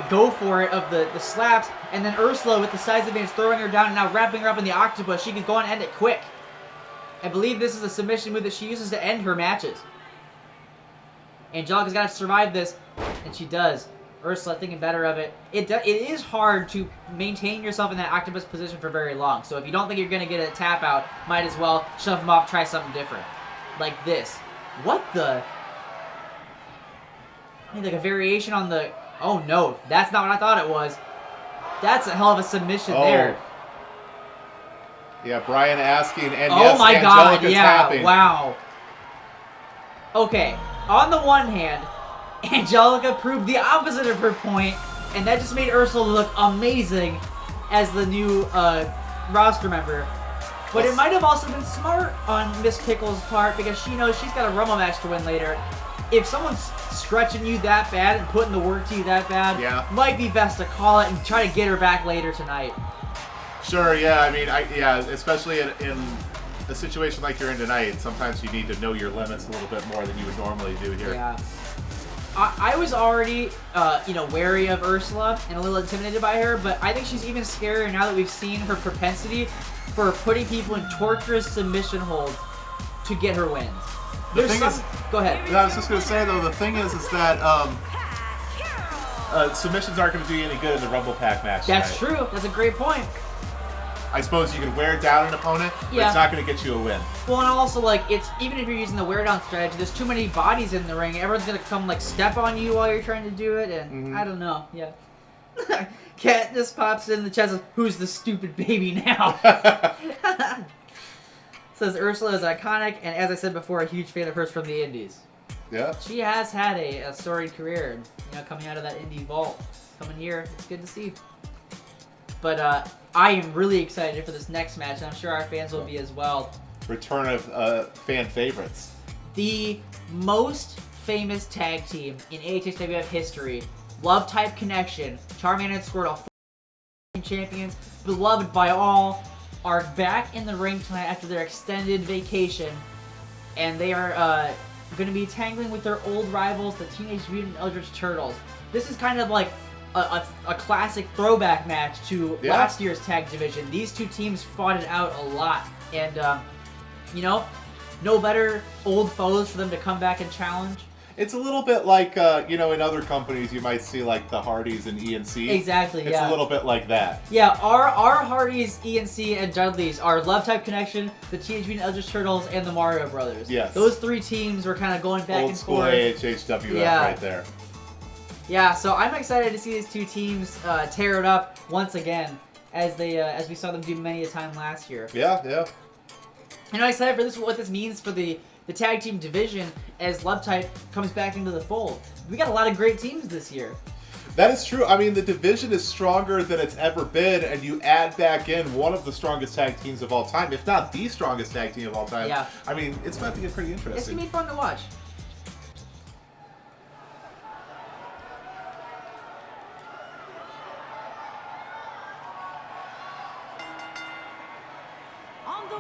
go for it of the slaps, and then Ursula with the size advantage throwing her down and now wrapping her up in the octopus. She can go and end it quick. I believe this is a submission move that she uses to end her matches. Angelica's got to survive this, and she does. Ursula thinking better of it. It is hard to maintain yourself in that octopus position for very long. So if you don't think you're going to get a tap out, might as well shove them off, try something different. Like this. What the? I mean, like a variation on the... Oh, no. That's not what I thought it was. That's a hell of a submission there. Yeah, Brian asking, and oh yes, my Angelica's God, yeah, tapping. wow. Okay, on the one hand, Angelica proved the opposite of her point, and that just made Ursula look amazing as the new roster member. But it might have also been smart on Miss Pickles' part, because she knows she's got a Rumble match to win later. If someone's stretching you that bad and putting the work to you that bad, might be best to call it and try to get her back later tonight. Sure, yeah, I mean, especially in a situation like you're in tonight, sometimes you need to know your limits a little bit more than you would normally do here. Yeah. I was already, wary of Ursula and a little intimidated by her, but I think she's even scarier now that we've seen her propensity for putting people in torturous submission holds to get her wins. Go ahead. I was just going to say, though, the thing is that submissions aren't going to do you any good in the Rumble Pack match That's true. That's a great point. I suppose you can wear down an opponent, but it's not going to get you a win. Well, and also, even if you're using the wear down strategy, there's too many bodies in the ring. Everyone's going to come, step on you while you're trying to do it, and I don't know. Yeah. Cat just pops in the chest and says, "Who's the stupid baby now?" Says Ursula is iconic, and as I said before, a huge fan of hers from the Indies. Yeah. She has had a storied career, coming out of that indie vault. Coming here, it's good to see. But I am really excited for this next match, and I'm sure our fans will be as well. Return of fan favorites. The most famous tag team in AHHW history, Love Type Connection, Charmander and Squirtle, champions, beloved by all, are back in the ring tonight after their extended vacation, and they are going to be tangling with their old rivals, the Teenage Mutant Eldritch Turtles. This is kind of like a classic throwback match to last year's tag division. These two teams fought it out a lot, and no better old foes for them to come back and challenge. It's a little bit like, in other companies you might see like the Hardys and ENC. Exactly, It's a little bit like that. Yeah, our Hardys, ENC, and Dudleys are Love Type Connection, the Teenage Mutant Eldritch Turtles, and the Mario Brothers. Yes. Those three teams were kind of going back and forth. Old school AHHW right there. Yeah, so I'm excited to see these two teams tear it up once again, as we saw them do many a time last year. Yeah. And I'm excited for what this means for the tag team division as Love Type comes back into the fold. We got a lot of great teams this year. That is true. I mean, the division is stronger than it's ever been, and you add back in one of the strongest tag teams of all time, if not the strongest tag team of all time. Yeah. I mean, it's about to get pretty interesting. It's going to be fun to watch.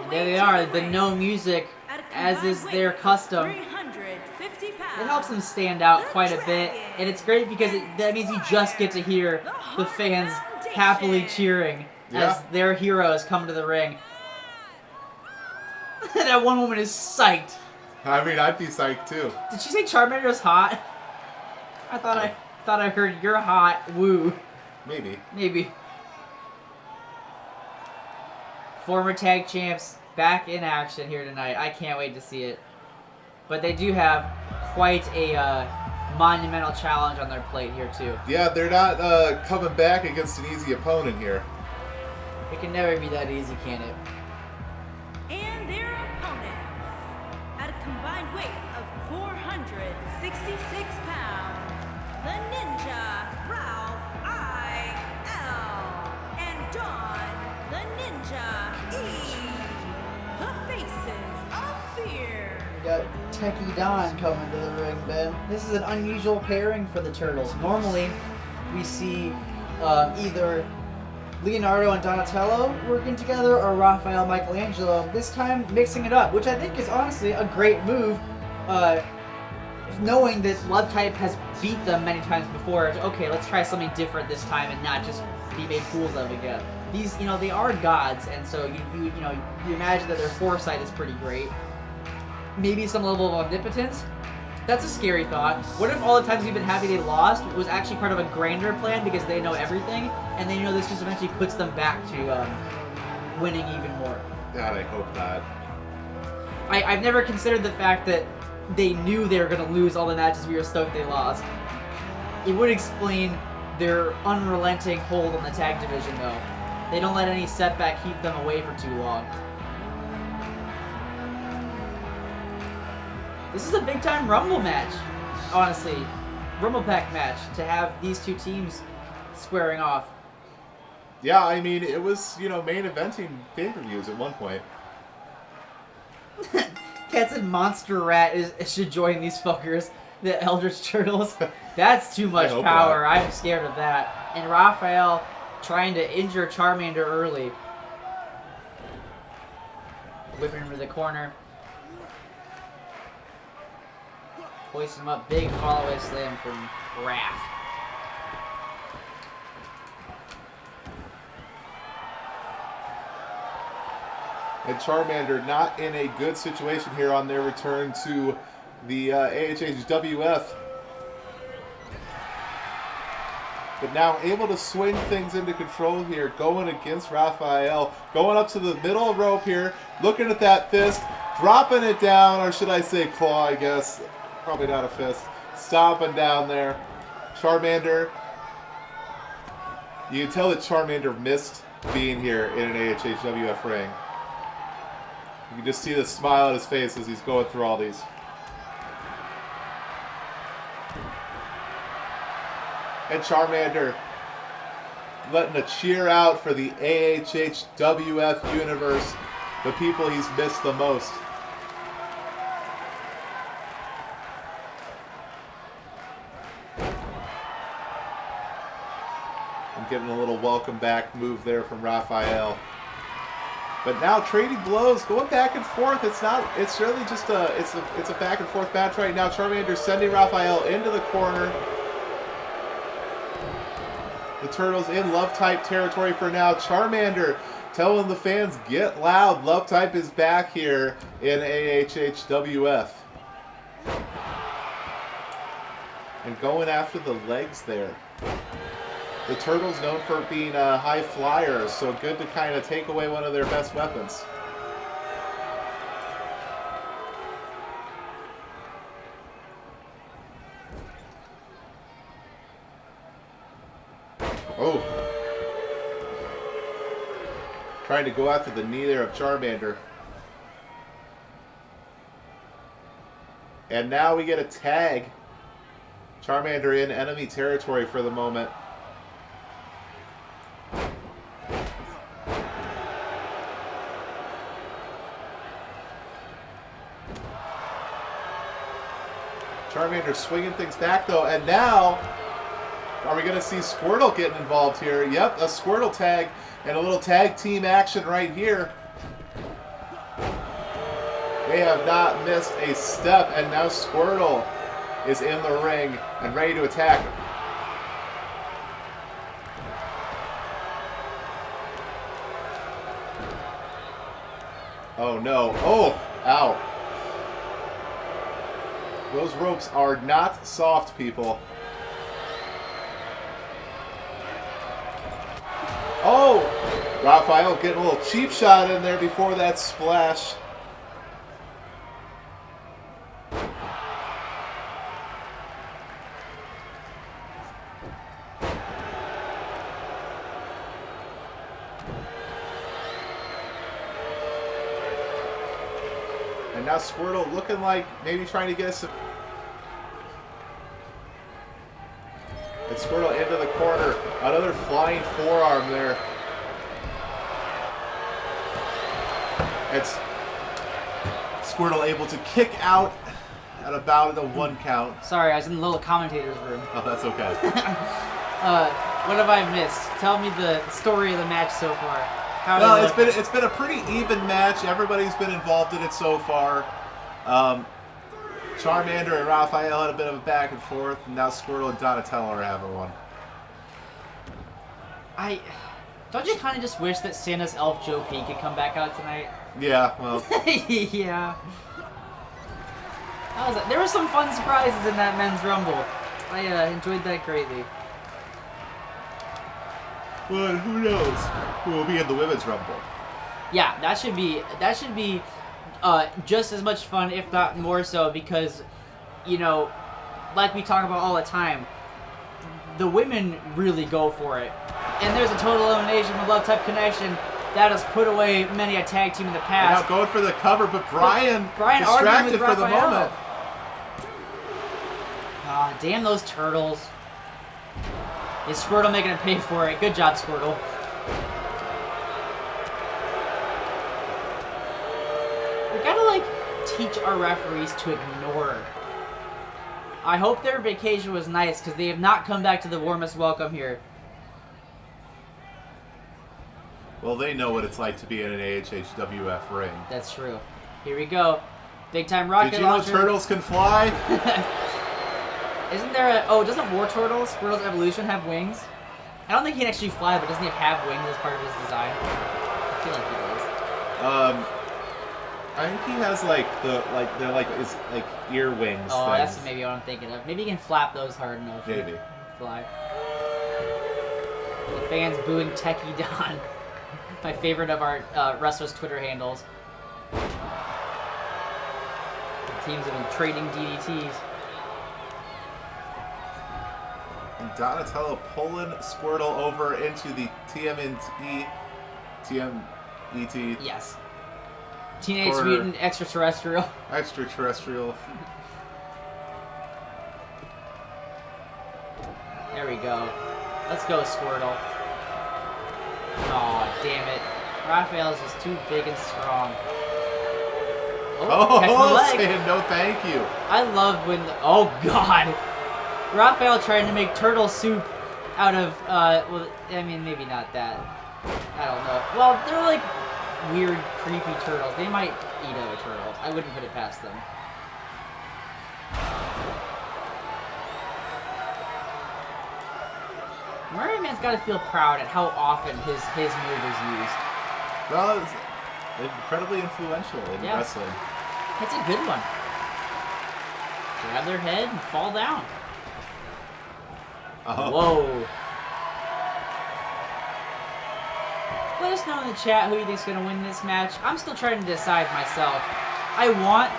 There they are, the no music, as is their custom. It helps them stand out quite a bit, and it's great because that means you just get to hear the fans happily cheering as their heroes come to the ring. That one woman is psyched. I mean, I'd be psyched too. Did she say Charmander's hot? I thought I heard you're hot. Woo. Maybe. Former tag champs back in action here tonight. I can't wait to see it. But they do have quite a monumental challenge on their plate here too. Yeah, they're not coming back against an easy opponent here. It can never be that easy, can it? And their opponents, at a combined weight of 466 pounds, the Ninja Ralph I.L. and Dawn, the Ninja E, the Faces of Fear. We got Techie Don coming to the ring, Ben. This is an unusual pairing for the Turtles. Normally, we see either Leonardo and Donatello working together or Raphael and Michelangelo. This time, mixing it up, which I think is honestly a great move, knowing that Love Type has beat them many times before. Okay, let's try something different this time and not just be made fools of again. These, they are gods, and so you imagine that their foresight is pretty great. Maybe some level of omnipotence, That's a scary thought. What if all the times we've been happy they lost was actually part of a grander plan because they know everything, and they know this just eventually puts them back to winning even more? God, I hope not. I've never considered the fact that they knew they were going to lose all the matches we were stoked they lost. It would explain their unrelenting hold on the tag division, though. They don't let any setback keep them away for too long. This is a big-time Rumble match, honestly. Rumble Pack match, to have these two teams squaring off. Yeah, I mean, it was, main eventing pay-per-views at one point. Cat said Monster Rat should join these fuckers, the Eldritch Turtles. That's too much power. Not. I'm scared of that. And Raphael trying to injure Charmander early. Whipping him to the corner. Hoist him up, big follow-away slam from Raph. And Charmander not in a good situation here on their return to the AHHWF. But now able to swing things into control here, going against Raphael. Going up to the middle rope here, looking at that fist, dropping it down, or should I say claw, I guess. Probably not a fist. Stomping down there. Charmander. You can tell that Charmander missed being here in an AHHWF ring. You can just see the smile on his face as he's going through all these. And Charmander letting a cheer out for the AHHWF universe, the people he's missed the most. I'm getting a little welcome back move there from Raphael. But now trading blows, going back and forth. It's really just it's a back and forth match right now. Charmander sending Raphael into the corner. The Turtles in Love Type territory for now. Charmander telling the fans, get loud. Love Type is back here in AHHWF. And going after the legs there. The Turtles known for being high flyers, so good to kind of take away one of their best weapons. Oh. Trying to go after the knee there of Charmander. And now we get a tag. Charmander in enemy territory for the moment. Charmander swinging things back though, and now are we going to see Squirtle getting involved here? Yep, a Squirtle tag and a little tag team action right here. They have not missed a step, and now Squirtle is in the ring and ready to attack him. Oh no. Oh, ow. Those ropes are not soft, people. Oh! Raphael getting a little cheap shot in there before that splash. And now Squirtle looking like maybe trying to get some... And Squirtle into the corner. Another flying forearm there. It's Squirtle able to kick out at about the 1 count. Sorry, I was in the little commentator's room. Oh, that's okay. What have I missed? Tell me the story of the match so far. Well, it's been a pretty even match. Everybody's been involved in it so far. Charmander and Raphael had a bit of a back and forth, and now Squirtle and Donatello are having one. Don't you kind of just wish that Santa's elf Joe P could come back out tonight? Yeah, well. Yeah. There were some fun surprises in that men's rumble. I enjoyed that greatly. Well, who knows who will be in the women's rumble? Yeah, that should be just as much fun, if not more so, because, you know, like we talk about all the time, the women really go for it. And there's a total elimination of love type connection that has put away many a tag team in the past. Now going for the cover, but Brian distracted for the moment. Ah, damn those turtles. Is Squirtle making him pay for it? Good job, Squirtle. We gotta, like, teach our referees to ignore. I hope their vacation was nice, because they have not come back to the warmest welcome here. Well, they know what it's like to be in an AHHWF ring. That's true. Here we go. Big time rocket Did you know turtles can fly? Isn't there a... Oh, doesn't War Turtle, Squirtle's evolution, have wings? I don't think he can actually fly, but doesn't he have wings as part of his design? I feel like he does. I think he has they're like his ear wings. Oh, things. that's maybe what I'm thinking of. Maybe he can flap those hard enough. Maybe. Fly. The fans booing Techie Don. My favorite of our wrestlers' Twitter handles. The teams have been trading DDTs. And Donatello pulling Squirtle over into the TMNT. Yes. Teenage Mutant Extraterrestrial. Extraterrestrial. There we go. Let's go, Squirtle. Aw, damn it. Raphael's just too big and strong. Oh, saying no thank you. I love when oh god. Raphael trying to make turtle soup out of, well, I mean, maybe not that. I don't know. Well, they're like weird, creepy turtles. They might eat other turtles. I wouldn't put it past them. Mario Man's got to feel proud at how often his move is used. Well, it's incredibly influential in wrestling. It's a good one. Grab their head and fall down. Whoa. Let us know in the chat who you think's gonna win this match. I'm still trying to decide myself. I want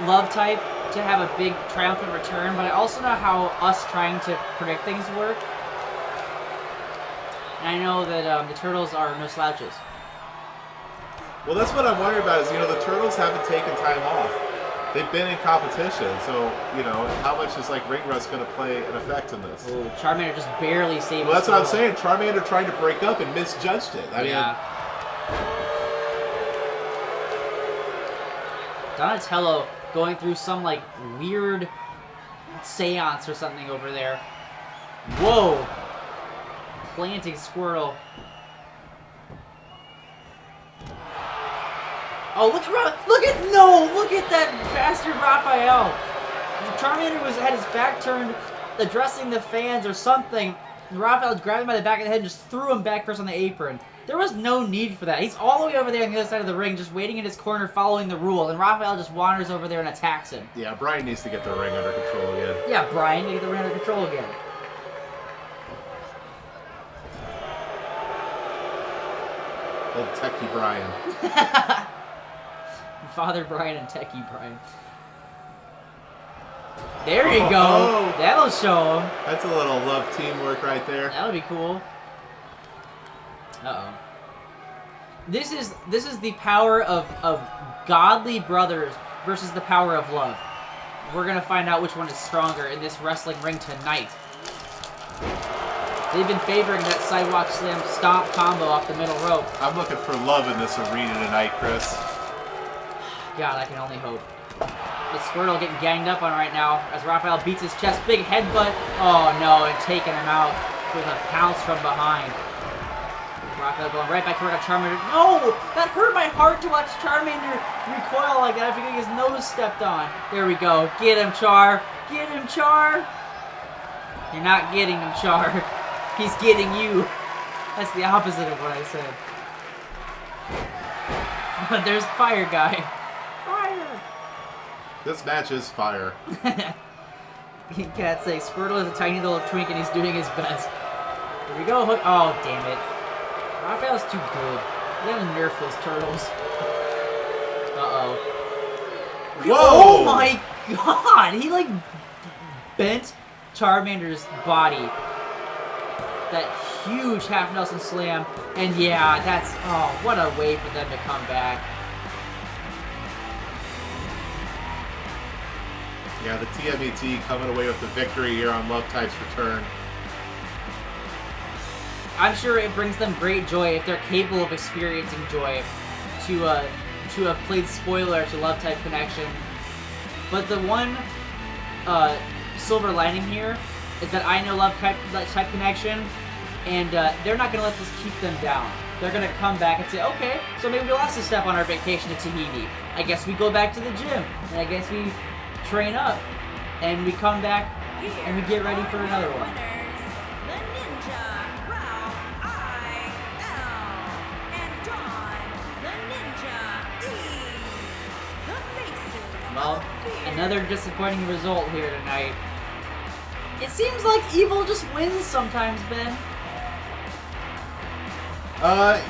Love Type to have a big triumphant return, but I also know how us trying to predict things work. And I know that the Turtles are no slouches. Well, that's what I'm wondering about is, the Turtles haven't taken time off. They've been in competition, so, how much is, ring rust going to play an effect in this? Ooh, Charmander just barely saved Well, that's what I'm saying. Charmander trying to break up and misjudged it. I mean... Donatello going through some, weird seance or something over there. Whoa! Planting Squirtle. Oh, look at that bastard Raphael. Charmander had his back turned, addressing the fans or something. And Raphael grabbed him by the back of the head and just threw him back first on the apron. There was no need for that. He's all the way over there on the other side of the ring, just waiting in his corner, following the rules. And Raphael just wanders over there and attacks him. Yeah, Brian needs to get the ring under control again. Yeah, Brian, get the ring under control again. Old Techie Brian. Father Brian and Techie Brian. There you go. That'll show him. That's a little love teamwork right there. That'll be cool. Uh-oh. This is the power of godly brothers versus the power of love. We're gonna find out which one is stronger in this wrestling ring tonight. They've been favoring that sidewalk slam stomp combo off the middle rope. I'm looking for love in this arena tonight, Chris. God, I can only hope. The Squirtle getting ganged up on right now as Raphael beats his chest. Big headbutt. Oh no, and taking him out with a pounce from behind. Raphael going right back to work on Charmander. No! That hurt my heart to watch Charmander recoil like that after getting his nose stepped on. There we go. Get him, Char. Get him, Char. You're not getting him, Char. He's getting you. That's the opposite of what I said. But there's Fire Guy. Fire! This match is fire. Can't say Squirtle is a tiny little twink and he's doing his best. Here we go, Hook. Oh, damn it. Raphael's too good. We gotta nerf those turtles. Uh-oh. Whoa! Oh my god! He, like, bent Charmander's body. That huge half Nelson slam. And yeah, that's... Oh, what a way for them to come back. Yeah, the TMET coming away with the victory here on Love Type's return. I'm sure it brings them great joy if they're capable of experiencing joy to have played spoiler to Love Type Connection. But the one silver lining here is that I know Love Type Connection, and they're not going to let this keep them down. They're going to come back and say, okay, so maybe we lost a step on our vacation to Tahiti. I guess we go back to the gym, and I guess we train up, and we come back, and we get ready for another one. Well, another disappointing result here tonight. It seems like evil just wins sometimes, Ben.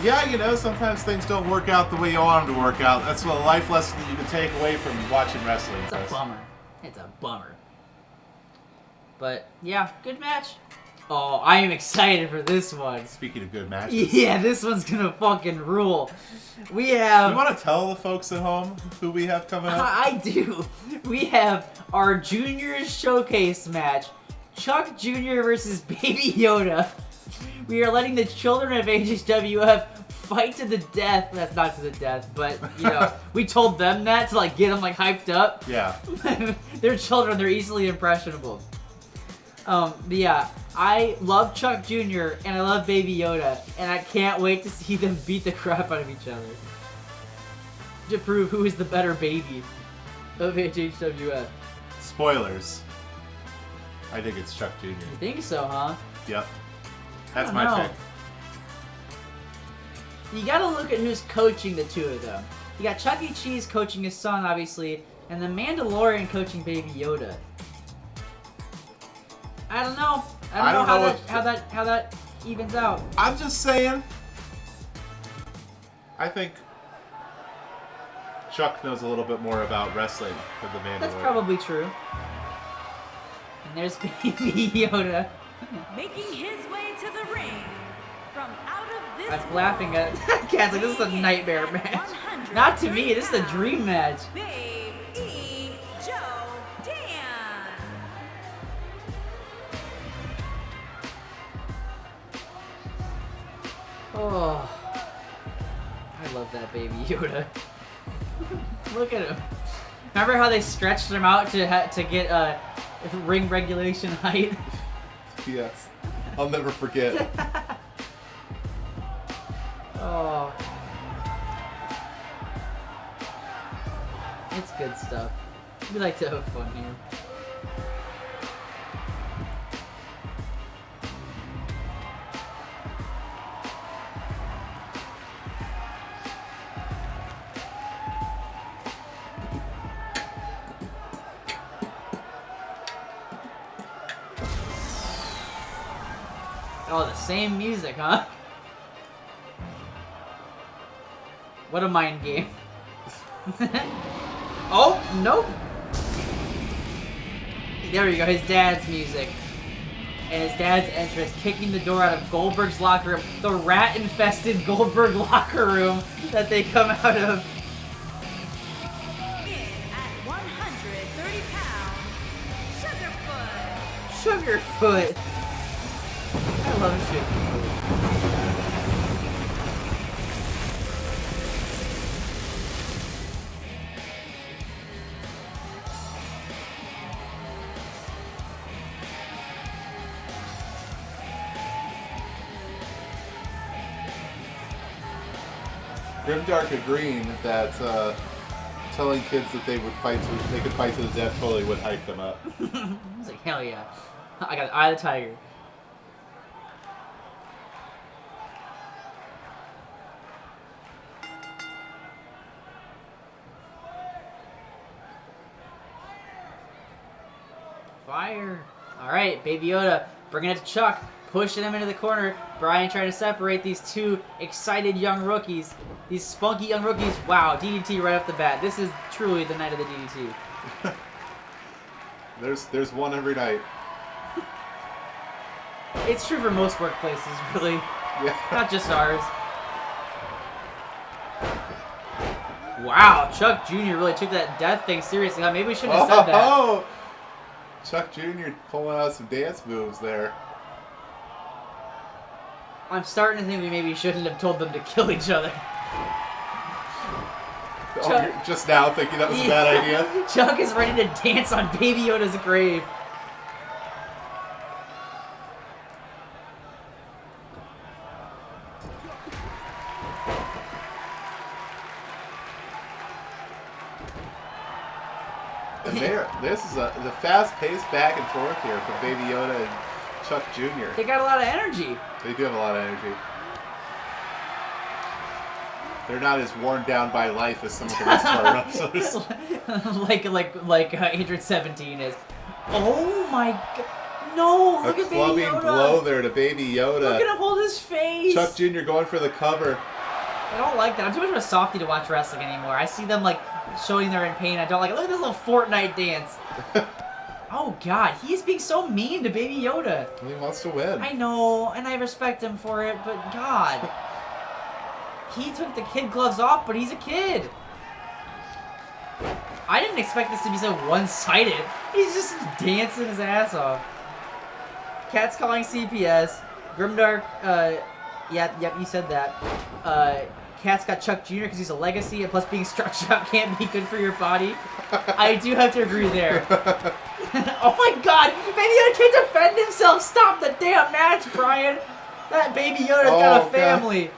Yeah, you know, sometimes things don't work out the way you want them to work out. That's a life lesson that you can take away from watching wrestling. It's a bummer. It's a bummer. But, yeah, good match. Oh, I am excited for this one. Speaking of good matches. Yeah, this one's gonna fucking rule. We have... You want to tell the folks at home who we have coming up? I do. We have our Juniors Showcase match. Chuck Jr. versus Baby Yoda. We are letting the children of AHHWF fight to the death. That's not to the death, but, you know, we told them that to, like, get them, like, hyped up. Yeah. They're children. They're easily impressionable. But yeah, I love Chuck Jr. and I love Baby Yoda, and I can't wait to see them beat the crap out of each other. To prove who is the better baby of AHHWF. Spoilers. I think it's Chuck Jr. You think so, huh? Yep. That's I my don't know. pick. You gotta look at who's coaching the two of them. You got Chuck E. Cheese coaching his son, obviously, and the Mandalorian coaching Baby Yoda. I don't know. I don't know how that evens out. I'm just saying. I think Chuck knows a little bit more about wrestling than the Mandalorian. That's probably true. And there's Baby Yoda. Making his way to the ring from out of this I'm laughing at Cat's like, this is a nightmare match. Not to me, this is a dream match. Baby Joe Dan. Oh, I love that Baby Yoda. Look at him. Remember how they stretched him out to get ring regulation height? Yes. I'll never forget. Oh. It's good stuff. We like to have fun here. Oh, the same music, huh? What a mind game. Oh, nope. There you go, his dad's music. And his dad's entrance, kicking the door out of Goldberg's locker room. The rat-infested Goldberg locker room that they come out of. In at 130 pounds, Sugarfoot. Sugarfoot. I love Sugarfoot. Grimdark agreeing that telling kids that they could fight to the death totally would hype them up. It's like, hell yeah. I got Eye of the Tiger. Fire. All right, Baby Yoda bringing it to Chuck, pushing him into the corner. Brian trying to separate these two excited young rookies. These spunky young rookies. Wow, DDT right off the bat. This is truly the night of the DDT. There's one every night. It's true for most workplaces, really. Yeah. Not just ours. Wow, Chuck Jr. really took that death thing seriously. Maybe we shouldn't have said that. Oh, Chuck Jr. pulling out some dance moves there. I'm starting to think we maybe shouldn't have told them to kill each other. Oh, you're just now thinking that was a bad idea? Chuck is ready to dance on Baby Yoda's grave. And this is the fast-paced back and forth here from Baby Yoda and Chuck Jr. They got a lot of energy. They do have a lot of energy. They're not as worn down by life as some of the rest of our wrestlers. like 117 is. Oh my god. No, look at Baby clubbing Yoda. blow there to Baby Yoda. Look at him hold his face. Chuck Jr. going for the cover. I don't like that. I'm too much of a softie to watch wrestling anymore. I see them like showing they're in pain. I don't like it. Look at this little Fortnite dance. Oh god, he's being so mean to Baby Yoda. He wants to win. I know, and I respect him for it, but god. He took the kid gloves off, but he's a kid. I didn't expect this to be so one-sided. He's just dancing his ass off. Cat's calling CPS. Grimdark, yep, you said that. Cat's got Chuck Jr. because he's a legacy, and plus being stretched out can't be good for your body. I do have to agree there. Oh my god! Baby Yoda can't defend himself! Stop the damn match, Brian! That Baby Yoda's got a family. God.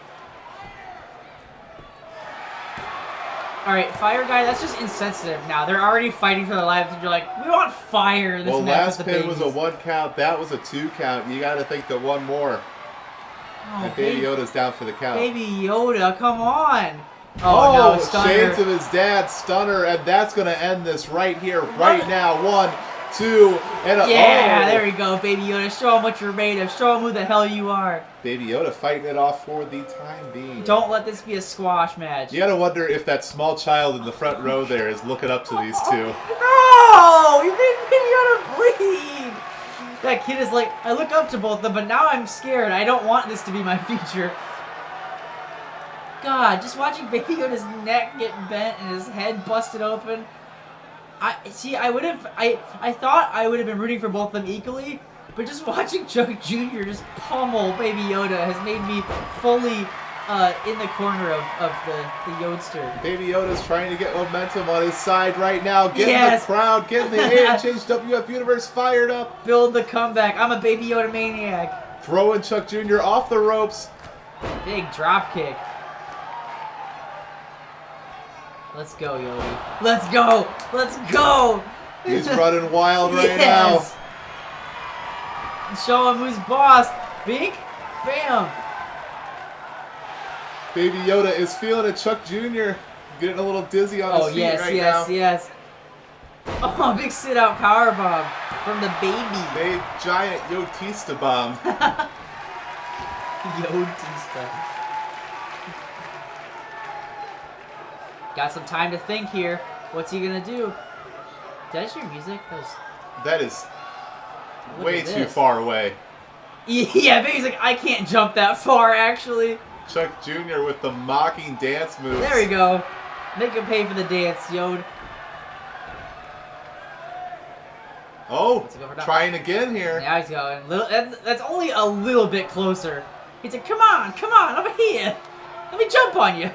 Alright, Fire Guy, that's just insensitive now. They're already fighting for their lives, and you're like, we want fire in this match. Well, last pin was a 1 count. That was a 2 count. You got to think that one more. Oh, and Baby Yoda's down for the count. Baby Yoda, come on. Oh no, Stunner. Shades of his dad, Stunner, and that's going to end this right here, right now. 1, 2, and a... Yeah, there we go, Baby Yoda. Show him what you're made of. Show him who the hell you are. Baby Yoda fighting it off for the time being. Don't let this be a squash match. You got to wonder if that small child in the front row there is looking up to these two. No! You made Baby Yoda bleed! That kid is like, I look up to both of them, but now I'm scared. I don't want this to be my future. God, just watching Baby Yoda's neck get bent and his head busted open. I thought I would have been rooting for both of them equally, but just watching Chuck Jr. just pummel Baby Yoda has made me fully in the corner of the Yodster. Baby Yoda's trying to get momentum on his side right now, getting the crowd, getting the AHHWF Universe fired up. Build the comeback. I'm a Baby Yoda maniac. Throwing Chuck Jr. off the ropes. Big drop kick. Let's go, Yoda. Let's go! Let's go! He's running wild right now. Show him who's boss. Bink, bam. Baby Yoda is feeling it. Chuck Jr. getting a little dizzy on his feet right now. Oh, yes. Oh, big sit-out powerbomb from the baby. Big, giant Yotista bomb. Yotista. Got some time to think here. What's he gonna do? Did I just hear music? That is way too far away. Yeah, Baby's like, I can't jump that far, actually. Chuck Jr. with the mocking dance moves. There we go. Make him pay for the dance, Yod. Oh, trying again here. Now he's going. That's only a little bit closer. He's like, come on, over here. Let me jump on you.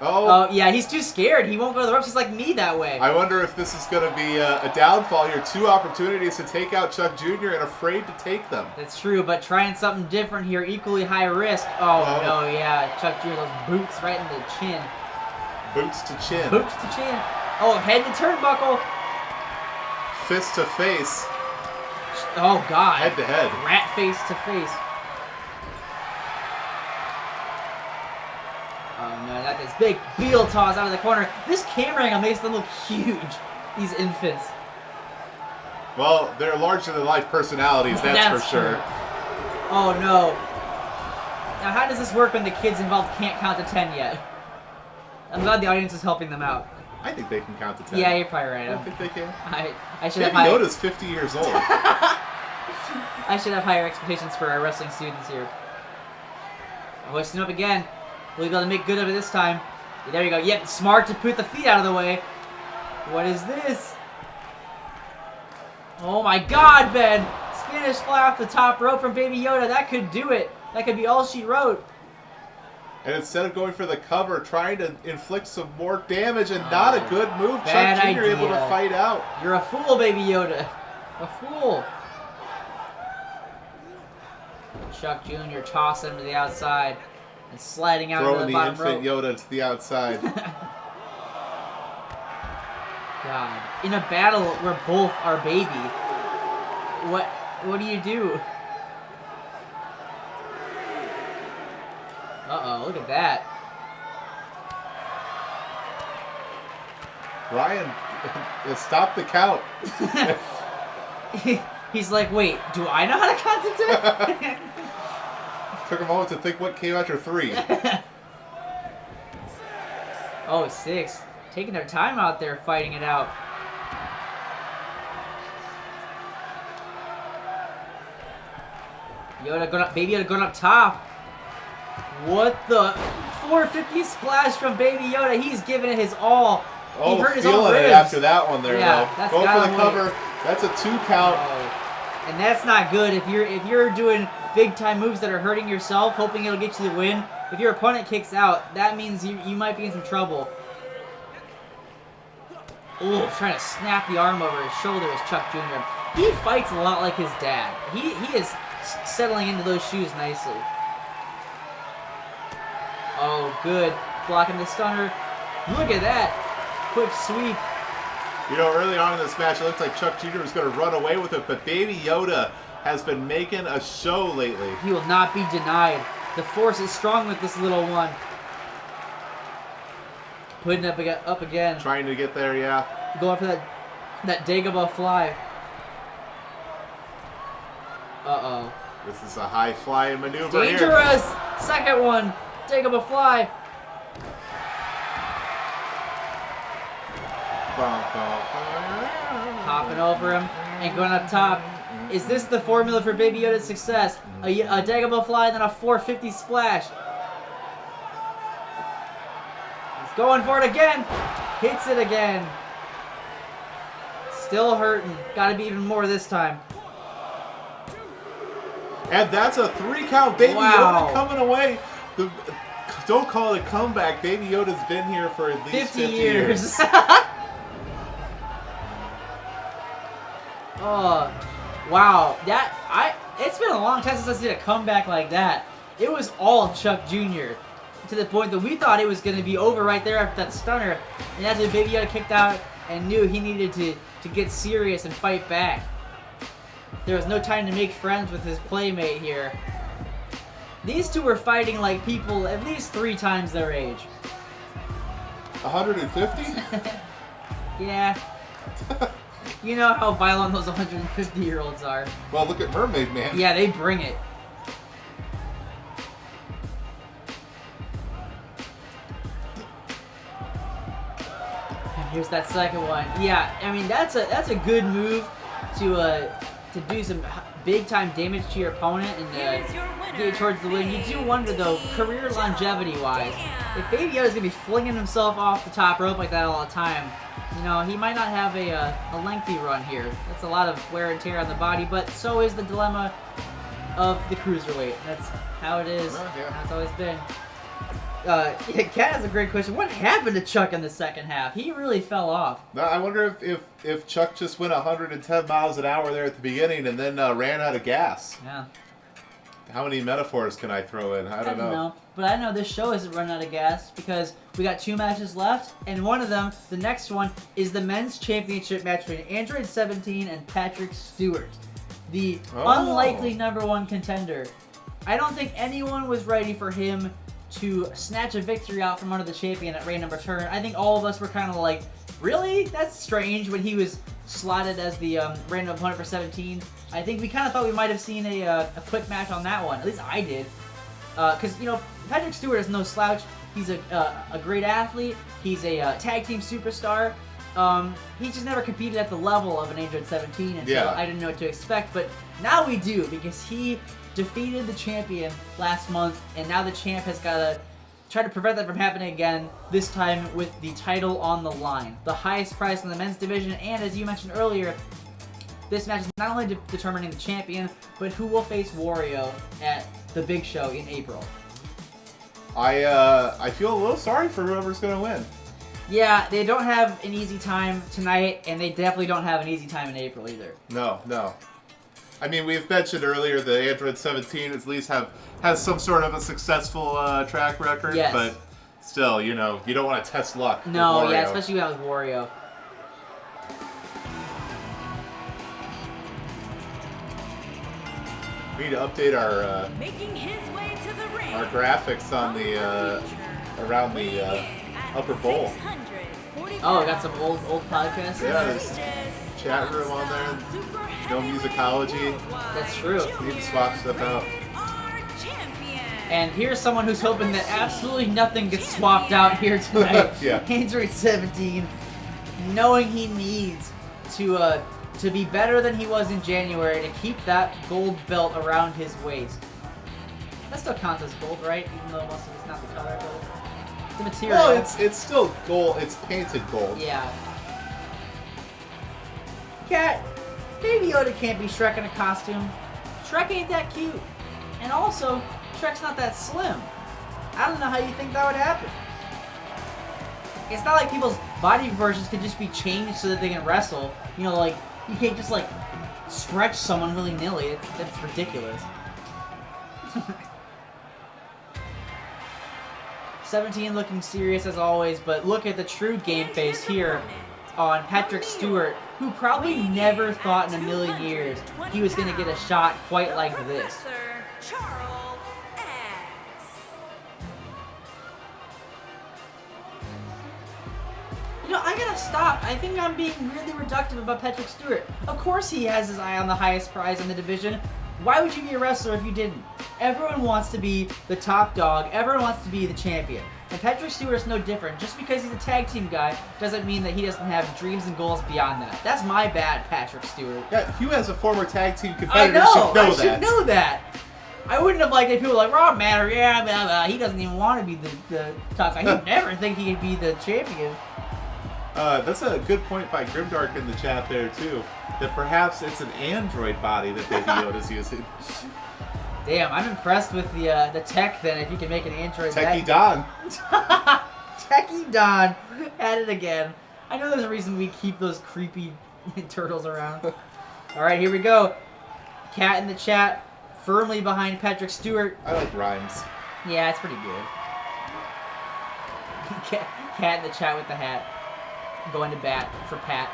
Oh, yeah, he's too scared. He won't go to the ropes. He's like me that way. I wonder if this is going to be a downfall here. 2 opportunities to take out Chuck Jr. and afraid to take them. That's true, but trying something different here, equally high risk. Oh, no, yeah. Chuck Jr., those boots right in the chin. Boots to chin. Boots to chin. Oh, head to turnbuckle. Fist to face. Oh, God. Head to head. Rat face to face. Oh no, got this big Beal toss out of the corner. This camera angle makes them look huge. These infants. Well, they're larger-than-life personalities, that's for sure. True. Oh, no. Now, how does this work when the kids involved can't count to 10 yet? I'm glad the audience is helping them out. I think they can count to 10. Yeah, you're probably right. I don't think they can. I should Baby have Yoda's 50 years old. I should have higher expectations for our wrestling students here. Hoisting up again. Will he be able to make good of it this time? There you go. Yep, smart to put the feet out of the way. What is this? Oh my god, Ben! Spanish fly off the top rope from Baby Yoda. That could do it. That could be all she wrote. And instead of going for the cover, trying to inflict some more damage and not a good move, Chuck Jr. able to fight out. You're a fool, Baby Yoda. A fool. Chuck Jr. tossing him to the outside and sliding out into the bottom rope. Throwing the infant Yoda to the outside. God. In a battle where both are baby, what do you do? Uh-oh, look at that. Brian, stop the count. He's like, wait, do I know how to count to 10? Took a moment to think what came after 3. Oh, 6. Taking their time out there fighting it out. Yoda going up, Baby Yoda going up top. What the 450 splash from Baby Yoda. He's giving it his all. Oh, he hurt his feeling own ribs. it after that one there, yeah, though. That's Going for the cover. That's a 2 count. Oh. And that's not good if you're doing big time moves that are hurting yourself, hoping it'll get you the win. If your opponent kicks out, that means you might be in some trouble. Ooh, trying to snap the arm over his shoulder is Chuck Jr. He fights a lot like his dad. He is settling into those shoes nicely. Oh, good. Blocking the stunner. Look at that. Quick sweep. You know, early on in this match, it looked like Chuck Jr. was going to run away with it, but Baby Yoda has been making a show lately. He will not be denied. The force is strong with this little one. Putting it up again. Trying to get there, yeah. Going for that Dagobah fly. Uh-oh. This is a high flying maneuver Dangerous! here. Second one. Dagobah fly. Hopping over him and going up top. Is this the formula for Baby Yoda's success? A Dagobah fly and then a 450 splash. He's going for it again. Hits it again. Still hurting. Gotta be even more this time. And that's a 3 count. Baby Wow. Yoda coming away. Don't call it a comeback. Baby Yoda's been here for at least 50 years. Oh, wow. It's been a long time since I've seen a comeback like that. It was all Chuck Jr. to the point that we thought it was going to be over right there after that stunner. And that's when Baby Yoda kicked out and knew he needed to get serious and fight back. There was no time to make friends with his playmate here. These two were fighting like people at least 3 times their age. 150? Yeah. You know how violent those 150-year-olds are. Well, look at Mermaid Man. Yeah, they bring it. And here's that second one. Yeah, I mean that's a good move to do some big time damage to your opponent and get towards the win. You do wonder though, career longevity wise, if Baby Yoda's gonna be flinging himself off the top rope like that all the time, you know, he might not have a lengthy run here. That's a lot of wear and tear on the body, but so is the dilemma of the cruiserweight. That's how it is. Yeah. That's always been. Kat has a great question. What happened to Chuck in the second half? He really fell off. I wonder if Chuck just went 110 miles an hour there at the beginning and then ran out of gas. Yeah. How many metaphors can I throw in? I don't know. But I know this show isn't running out of gas because we got 2 matches left, and one of them, the next one, is the men's championship match between Android 17 and Patrick Stewart, the unlikely #1 contender. I don't think anyone was ready for him to snatch a victory out from under the champion at random return. I think all of us were kind of like, really? That's strange when he was slotted as the random opponent for 17. I think we kind of thought we might have seen a quick match on that one. At least I did. Because, you know, Patrick Stewart is no slouch. He's a great athlete. He's a tag team superstar. He just never competed at the level of an Android 17, and so I didn't know what to expect. But now we do, because he defeated the champion last month, and now the champ has got to try to prevent that from happening again, this time with the title on the line. The highest prize in the men's division, and as you mentioned earlier, this match is not only determining the champion, but who will face Wario at the big show in April. I feel a little sorry for whoever's going to win. Yeah, they don't have an easy time tonight, and they definitely don't have an easy time in April either. No. I mean, we've mentioned earlier the Android 17 at least has some sort of a successful track record, yes. But still, you know, you don't want to test luck. No, with Wario. yeah, especially with Wario. We need to update our Making his way to the ring. our graphics on the around the upper bowl. Oh, I got some old podcasts. Yeah, there's chat room on there. No musicology. That's true. You need to swap stuff out. And here's someone who's hoping that absolutely nothing gets swapped out here tonight. Yeah. Android 17, knowing he needs to be better than he was in January to keep that gold belt around his waist. That still counts as gold, right? Even though most of it's not the color, but the material. Well, it's still gold. It's painted gold. Yeah. Cat, Baby Yoda can't be Shrek in a costume. Shrek ain't that cute. And also, Shrek's not that slim. I don't know how you think that would happen. It's not like people's body proportions can just be changed so that they can wrestle. You know, like, you can't just, like, stretch someone willy-nilly. That's ridiculous. 17 looking serious as always, but look at the true game face here on Patrick Stewart, who probably never thought in a million years he was going to get a shot quite like this. You know, I gotta stop. I think I'm being really reductive about Patrick Stewart. Of course he has his eye on the highest prize in the division. Why would you be a wrestler if you didn't? Everyone wants to be the top dog. Everyone wants to be the champion. And Patrick Stewart is no different. Just because he's a tag team guy doesn't mean that he doesn't have dreams and goals beyond that. That's my bad, Patrick Stewart. Yeah, you as a former tag team competitor I should know that. should know that. I wouldn't have liked it if people were like, Raw Matter, yeah, blah, blah. He doesn't even want to be the top guy. He'd never think he could be the champion. That's a good point by Grimdark in the chat there, too. That perhaps it's an android body that Baby Yoda's using. Damn, I'm impressed with the tech then, if you can make an android. Techie Don. Techie Don at it again. I know there's a reason we keep those creepy turtles around. Alright, here we go. Cat in the chat, firmly behind Patrick Stewart. I like rhymes. Yeah, it's pretty good. Cat in the chat with the hat. Going to bat for Pat.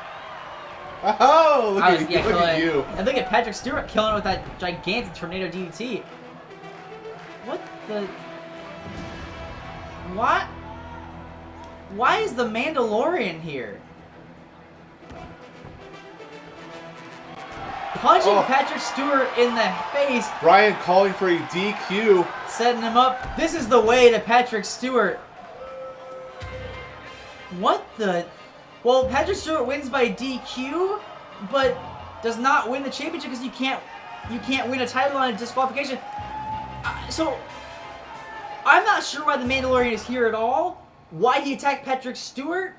Oh, look at you. And look at Patrick Stewart killing it with that gigantic tornado DDT. What the... What? Why is the Mandalorian here? Punching Patrick Stewart in the face. Brian calling for a DQ. Setting him up. This is the way to Patrick Stewart. What the... Well, Patrick Stewart wins by DQ, but does not win the championship because you can't win a title on a disqualification. So I'm not sure why the Mandalorian is here at all, why he attacked Patrick Stewart,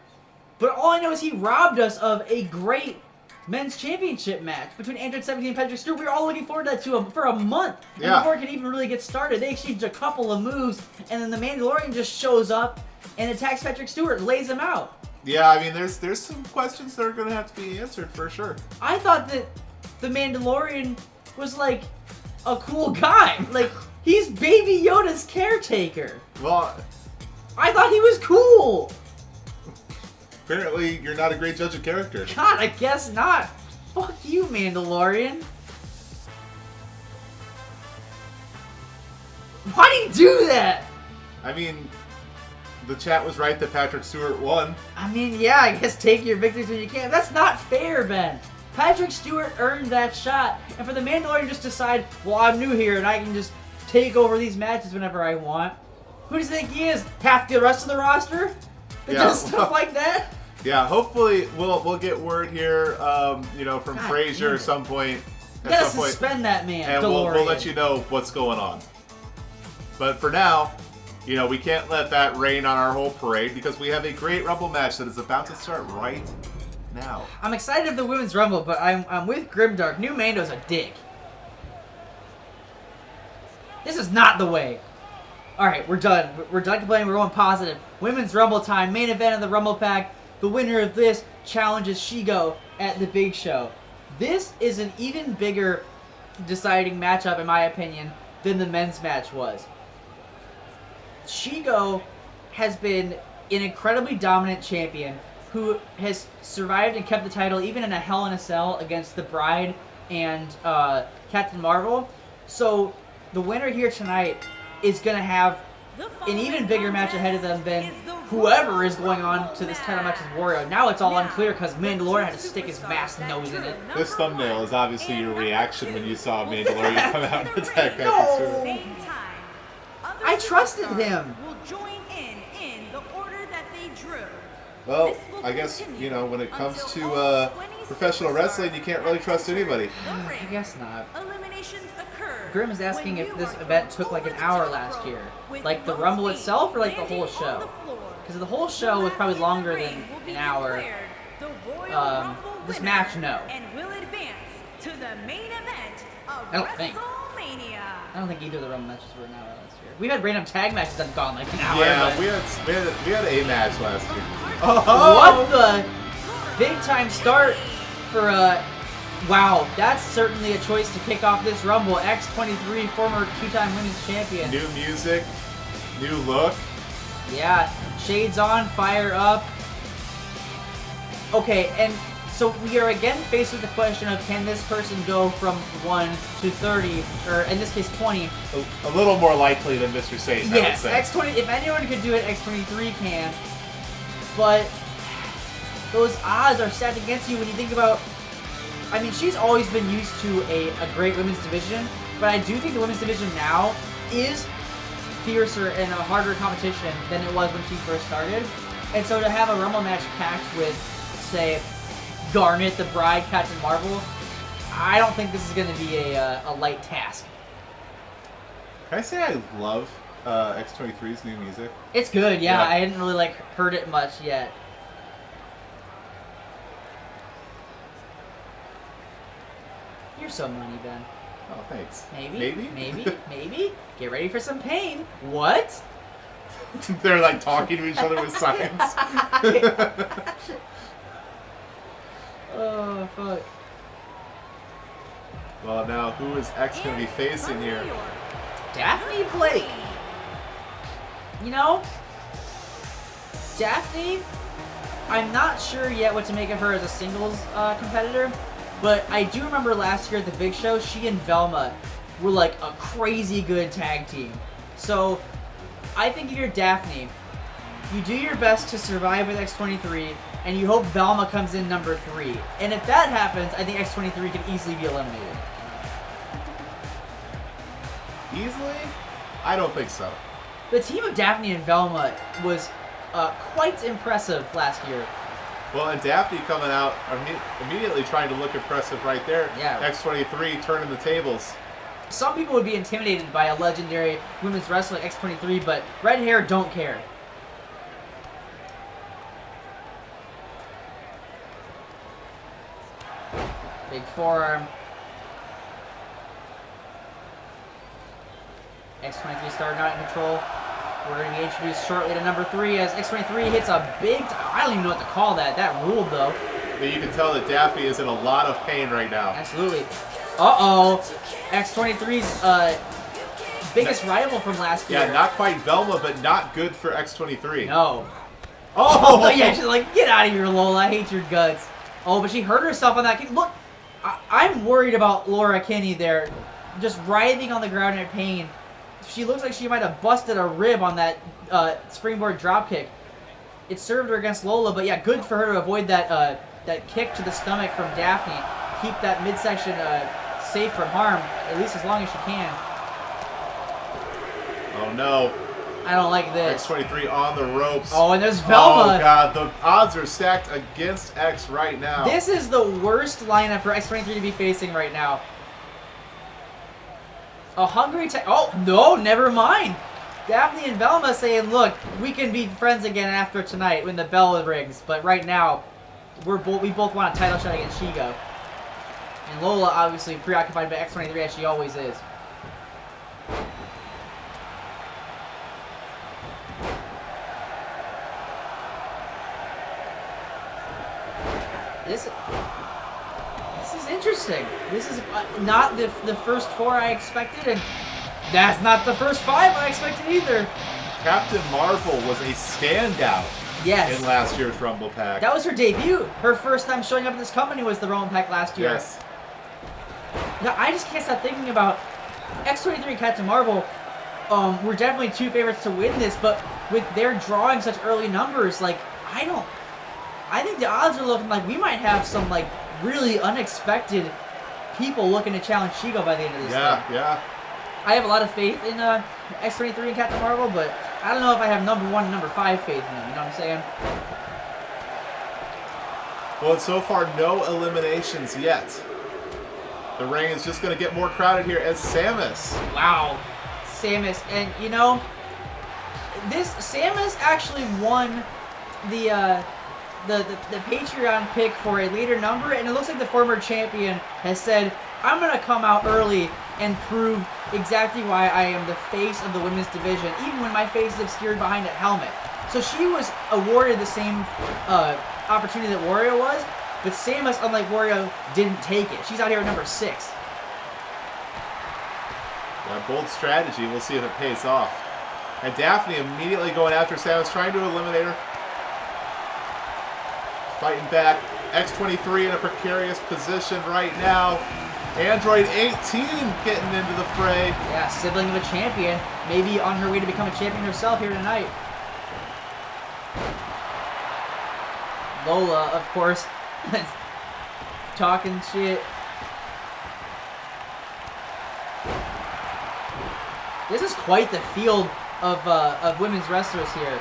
but all I know is he robbed us of a great men's championship match between Android 17 and Patrick Stewart. We were all looking forward to that for a month. And before it could even really get started, they exchanged a couple of moves, and then the Mandalorian just shows up and attacks Patrick Stewart, lays him out. Yeah, I mean, there's some questions that are going to have to be answered for sure. I thought that the Mandalorian was like a cool guy. Like, he's Baby Yoda's caretaker. Well, I thought he was cool. Apparently, you're not a great judge of character. God, I guess not. Fuck you, Mandalorian. Why do you do that? I mean, the chat was right that Patrick Stewart won. I mean, yeah, I guess take your victories when you can. That's not fair, Ben. Patrick Stewart earned that shot, and for the Mandalorian just decide, well, I'm new here and I can just take over these matches whenever I want. Who does he think he is? Half the rest of the roster that does stuff like that? Yeah, hopefully we'll get word here, from Frazier at some point. You gotta suspend that man, and we'll let you know what's going on. But for now, we can't let that rain on our whole parade because we have a great Rumble match that is about to start right now. I'm excited for the Women's Rumble, but I'm with Grimdark. New Mando's a dick. This is not the way. Alright, we're done. We're done complaining. We're going positive. Women's Rumble time. Main event of the Rumble Pack. The winner of this challenges Shigo at the Big Show. This is an even bigger deciding matchup, in my opinion, than the men's match was. Shigo has been an incredibly dominant champion who has survived and kept the title even in a Hell in a Cell against the Bride and Captain Marvel. So the winner here tonight is going to have an even bigger match ahead of them than whoever is going on to this title match with Wario. Now it's all unclear because Mandalorian had to stick his vast nose in it. This thumbnail is obviously your reaction when you saw Mandalorian come out and attack Patrick Stewart. I trusted him. Well, I guess, when it comes to professional wrestling, you can't really trust anybody. I guess not. Grim is asking if this event took like an hour last year. Like the Rumble itself or like the whole show? Because the whole show was probably longer than an hour. This match, no. I don't think either of the Rumble matches were an hour last year. We've had random tag matches that have gone like an hour. Yeah, we had a match last year. What the big time start for wow, that's certainly a choice to kick off this Rumble. X23, former two-time women's champion. New music, new look. Yeah, shades on, fire up. Okay, and so we are again faced with the question of can this person go from 1 to 30, or in this case 20. A little more likely than Mr. Satan, yes, I would say. X20, if anyone could do it, X23 can. But those odds are stacked against you when you think about, I mean, she's always been used to a great women's division, but I do think the women's division now is fiercer and a harder competition than it was when she first started. And so to have a Rumble match packed with, say, Garnet, the Bride, Captain Marvel, I don't think this is going to be a light task. Can I say I love X23's new music? It's good, yeah. I hadn't really heard it much yet. You're so money, Ben. Oh, thanks. Maybe. Get ready for some pain. What? They're like talking to each other with signs. Oh, fuck. Well, now who is X going to be facing here? Daphne Blake. Daphne, I'm not sure yet what to make of her as a singles competitor. But I do remember last year at the Big Show, she and Velma were like a crazy good tag team. So I think if you're Daphne, you do your best to survive with X23, and you hope Velma comes in number 3. And if that happens, I think X23 can easily be eliminated. Easily? I don't think so. The team of Daphne and Velma was quite impressive last year. Well, and Daphne coming out immediately trying to look impressive right there. Yeah. X23 turning the tables. Some people would be intimidated by a legendary women's wrestler like X23, but red hair don't care. Big forearm. X23 starting out in control. We're going to be introduced shortly to number 3 as X23 hits a big... I don't even know what to call that. That ruled, though. But you can tell that Daphne is in a lot of pain right now. Absolutely. Uh-oh. X23's biggest rival from last year. Yeah, not quite Velma, but not good for X23. No. Oh! Yeah, she's like, get out of here, Lola. I hate your guts. Oh, but she hurt herself on that kick. Look, I'm worried about Laura Kinney there. Just writhing on the ground in pain. She looks like she might have busted a rib on that springboard dropkick. It served her against Lola, but yeah, good for her to avoid that that kick to the stomach from Daphne. Keep that midsection safe from harm, at least as long as she can. Oh no. I don't like this. X23 on the ropes. Oh, and there's Velma. Oh god, the odds are stacked against X right now. This is the worst lineup for X23 to be facing right now. A hungry oh, no, never mind. Daphne and Velma saying, look, we can be friends again after tonight when the bell rings. But right now, we both want a title shot against Shigo. And Lola obviously preoccupied by X23 as she always is. This is interesting. This is not the first 4 I expected, and that's not the first 5 I expected either. Captain Marvel was a standout in last year's Rumble Pack. That was her debut. Her first time showing up in this company was the Rumble Pack last year. Yes. Now, I just can't stop thinking about X23 and Captain Marvel. Were definitely 2 favorites to win this, but with their drawing such early numbers, like, I think the odds are looking like we might have some, like, really unexpected people looking to challenge Shigo by the end of this thing. Yeah. I have a lot of faith in X23 and Captain Marvel, but I don't know if I have number 1 and number 5 faith in them, you know what I'm saying? Well, so far, no eliminations yet. The ring is just going to get more crowded here as Samus. Wow. Samus, and you know, Samus actually won the Patreon pick for a later number, and it looks like the former champion has said, I'm going to come out early and prove exactly why I am the face of the women's division, even when my face is obscured behind a helmet. So she was awarded the same opportunity that Wario was, but Samus, unlike Wario, didn't take it. She's out here at number 6. A bold strategy. We'll see if it pays off. And Daphne immediately going after Samus, trying to eliminate her. Fighting back. X23 in a precarious position right now. Android 18 getting into the fray. Yeah, sibling of a champion. Maybe on her way to become a champion herself here tonight. Lola, of course, talking shit. This is quite the field of women's wrestlers here.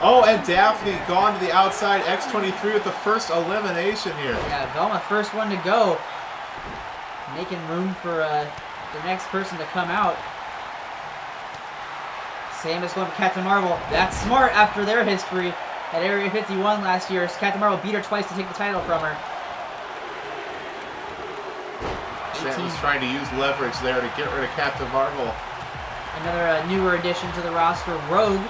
Oh, and Daphne gone to the outside. X23 with the first elimination here. Yeah, Velma, first one to go. Making room for the next person to come out. Samus going to Captain Marvel. That's smart after their history at Area 51 last year. Captain Marvel beat her twice to take the title from her. Samus trying to use leverage there to get rid of Captain Marvel. Another newer addition to the roster, Rogue.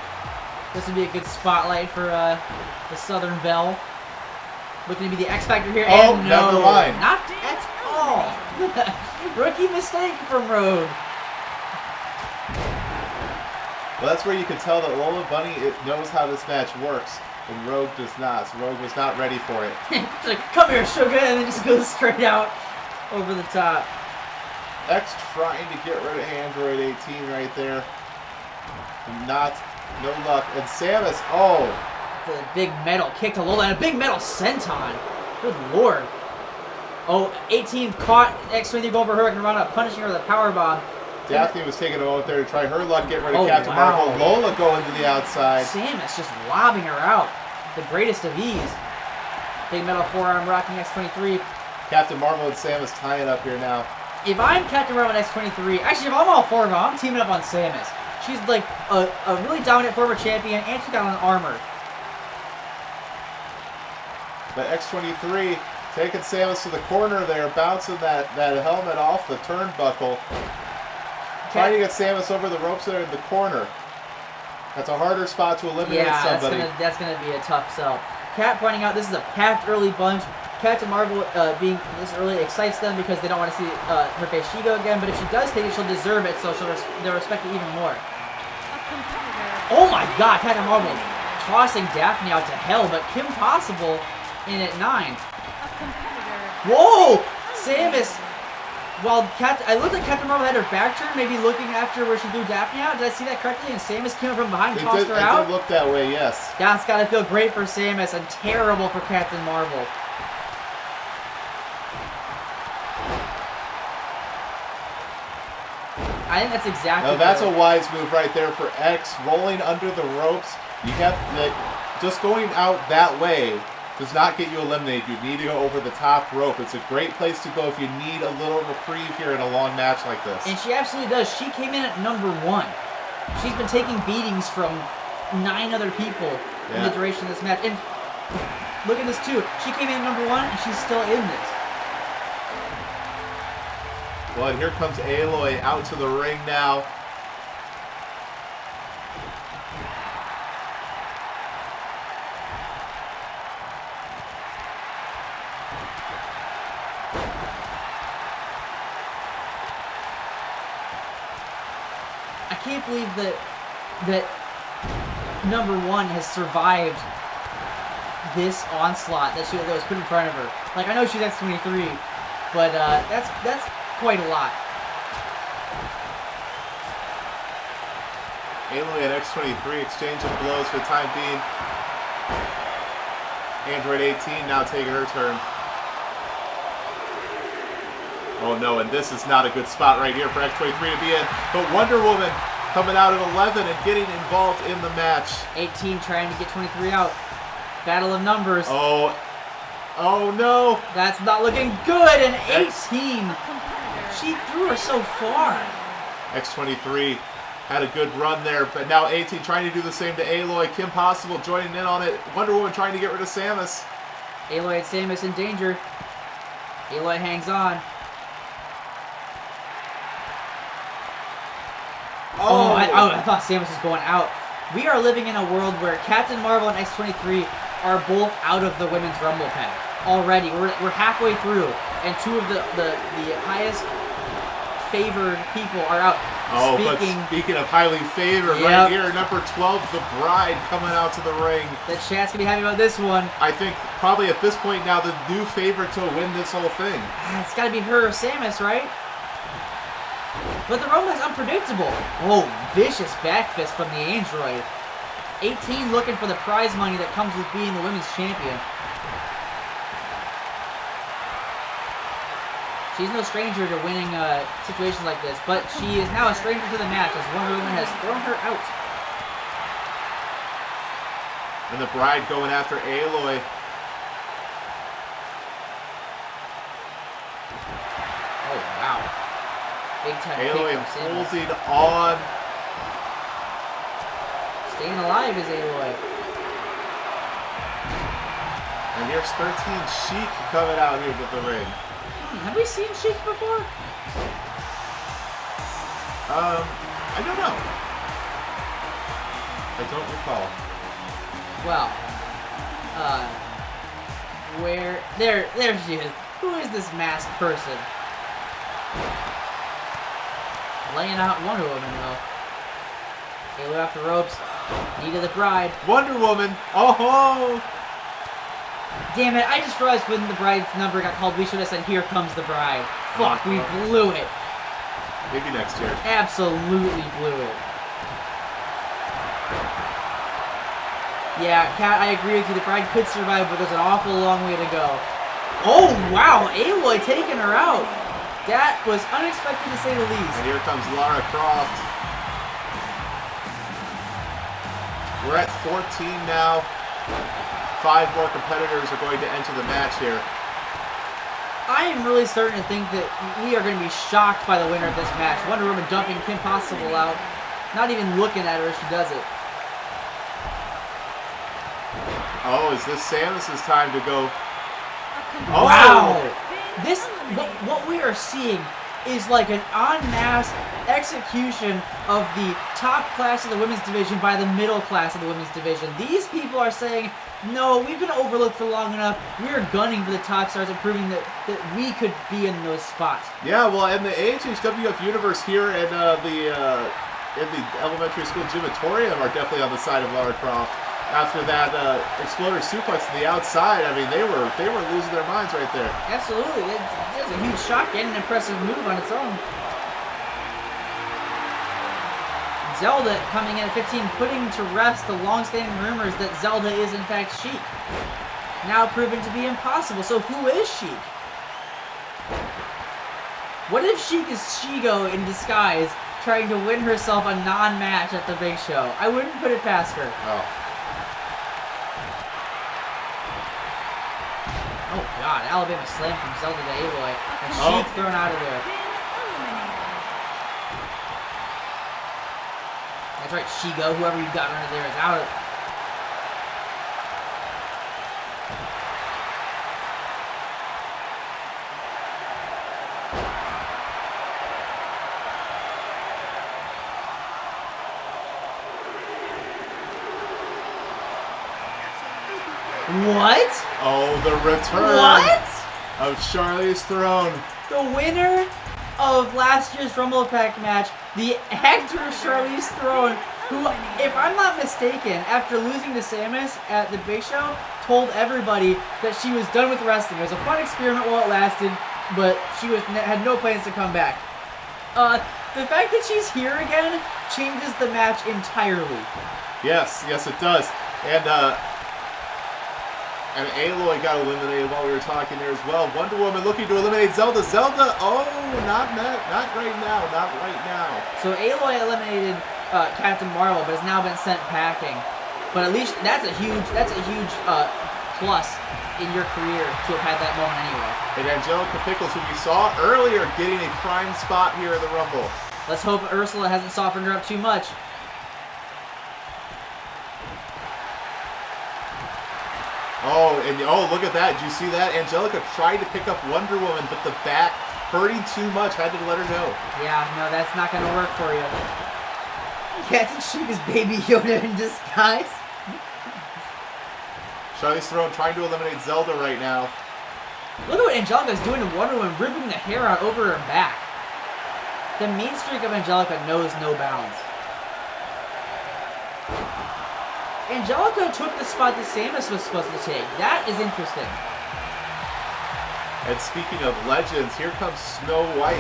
This would be a good spotlight for the Southern Belle. Looking to be the X Factor here. Oh, and no, never mind. not at all. Rookie mistake from Rogue. Well, that's where you can tell that Lola Bunny knows how this match works, and Rogue does not. So Rogue was not ready for it. She's like, come here, sugar, and then just goes straight out over the top. X trying to get rid of Android 18 right there. No luck. And Samus, oh. The big metal kick to Lola and a big metal senton. Good lord. Oh, 18 caught X23 go over Hurricane Rana, punishing her with a powerbomb. Daphne was taking a moment there to try her luck, get rid of Captain Marvel. Lola going to the outside. Samus just lobbing her out. The greatest of ease. Big metal forearm rocking X23. Captain Marvel and Samus tying up here now. If I'm Captain Marvel and X23, actually if I'm all 4 of them, I'm teaming up on Samus. She's like a really dominant former champion, and she's got on armor. But X23 taking Samus to the corner there, bouncing that helmet off the turnbuckle. Trying to get Samus over the ropes there in the corner. That's a harder spot to eliminate somebody. That's gonna be a tough sell. Kat pointing out this is a packed early bunch. Captain Marvel being this early excites them because they don't want to see her face Shigo again, but if she does take it, she'll deserve it, so they'll respect it even more. Oh my god, Captain Marvel tossing Daphne out to hell, but Kim Possible in at 9. Whoa! Samus While I looked at Captain Marvel had her back turned, maybe looking after where she threw Daphne out. Did I see that correctly? And Samus came from behind and tossed her out? It did look that way, yes. That's got to feel great for Samus and terrible for Captain Marvel. I think that's exactly. No, that's a wise move right there for X, rolling under the ropes. You have just going out that way does not get you eliminated. You need to go over the top rope. It's a great place to go if you need a little reprieve here in a long match like this. And she absolutely does. She came in at number 1. She's been taking beatings from 9 other people in the duration of this match. And look at this too. She came in at number 1 and she's still in this. Well, and here comes Aloy out to the ring now. I can't believe that number 1 has survived this onslaught that was put in front of her. Like, I know she's X-23, but that's quite a lot. Aloy and X-23 exchange of blows for the time being. Android 18 now taking her turn. Oh no, and this is not a good spot right here for X-23 to be in. But Wonder Woman coming out at 11 and getting involved in the match. 18 trying to get 23 out. Battle of numbers. Oh no. That's not looking good. And 18. She threw her so far. X-23 had a good run there, but now 18 trying to do the same to Aloy. Kim Possible joining in on it. Wonder Woman trying to get rid of Samus. Aloy and Samus in danger. Aloy hangs on. Oh, I thought Samus was going out. We are living in a world where Captain Marvel and X-23 are both out of the Women's Rumble pack already. We're halfway through, and 2 of the highest favored people are out. But speaking of highly favored, right here, number 12, the Bride, coming out to the ring. The chat's gonna be happy about this one. I think probably at this point now the new favorite to win this whole thing. It's gotta be her or Samus, right? But the Rumble is unpredictable. Oh, vicious back fist from the Android. 18 looking for the prize money that comes with being the women's champion. She's no stranger to winning situations like this, but she is now a stranger to the match as Wonder Woman has thrown her out. And the Bride going after Aloy. Oh, wow. Big time Aloy kick from Samus. holding on. Staying alive is Aloy. And here's 13 Sheik coming out here with the ring. Have we seen Sheik before? I don't know. I don't recall. Well, where there she is. Who is this masked person? Laying out Wonder Woman though. Aloy off the ropes. Knee to the Bride. Wonder Woman. Oh! Damn it! I just realized when the Bride's number got called, we should have said, "Here comes the Bride." Fuck, we blew it. Maybe next year. Absolutely blew it. Yeah, Kat, I agree with you. The Bride could survive, but there's an awful long way to go. Oh, wow. Aloy taking her out. That was unexpected to say the least. And here comes Lara Croft. We're at 14 now. 5 more competitors are going to enter the match here. I am really starting to think that we are going to be shocked by the winner of this match. Wonder Woman dumping Kim Possible out. Not even looking at her as she does it. Oh, is this Samus's time to go? Oh. Wow! This, what we are seeing is like an en masse execution of the top class of the women's division by the middle class of the women's division. These people are saying, no, we've been overlooked for long enough. We are gunning for the top stars and proving that we could be in those spots. Yeah, well, in the AHHWF universe here in the elementary school gymatorium are definitely on the side of Lara Croft. after that exploder suplex to the outside. I mean, they were losing their minds right there. Absolutely. It's a huge shock and an impressive move on its own. Zelda coming in at 15, putting to rest the long-standing rumors that Zelda is in fact Sheik. Now proven to be impossible. So who is Sheik? What if Sheik is Shigo in disguise, trying to win herself a non-match at the Big Show? I wouldn't put it past her. Oh God, Alabama slam from Zelda to Aloy, and Sheik thrown out of there. That's right, Shigo, whoever you got under there is out. What? Oh, the return of Charlize Theron. The winner of last year's Rumble Pack match, the actor Charlize Theron, who, if I'm not mistaken, after losing to Samus at the Big Show, told everybody that she was done with wrestling. It was a fun experiment while it lasted, but she had no plans to come back. The fact that she's here again changes the match entirely. Yes, it does. And Aloy got eliminated while we were talking there as well. Wonder Woman looking to eliminate Zelda. Zelda, not right now. So Aloy eliminated Captain Marvel, but has now been sent packing. But at least that's a huge plus in your career to have had that moment anyway. And Angelica Pickles, who we saw earlier, getting a prime spot here in the Rumble. Let's hope Ursula hasn't softened her up too much. Look at that. Did you see that? Angelica tried to pick up Wonder Woman, but the back hurting too much. Had to let her go. Yeah, no, that's not going to work for you. Captain Sheik is Baby Yoda in disguise. Charlize Theron trying to eliminate Zelda right now. Look at what Angelica's doing to Wonder Woman, ripping the hair out over her back. The mean streak of Angelica knows no bounds. Angelica took the spot that Samus was supposed to take. That is interesting. And speaking of legends, here comes Snow White.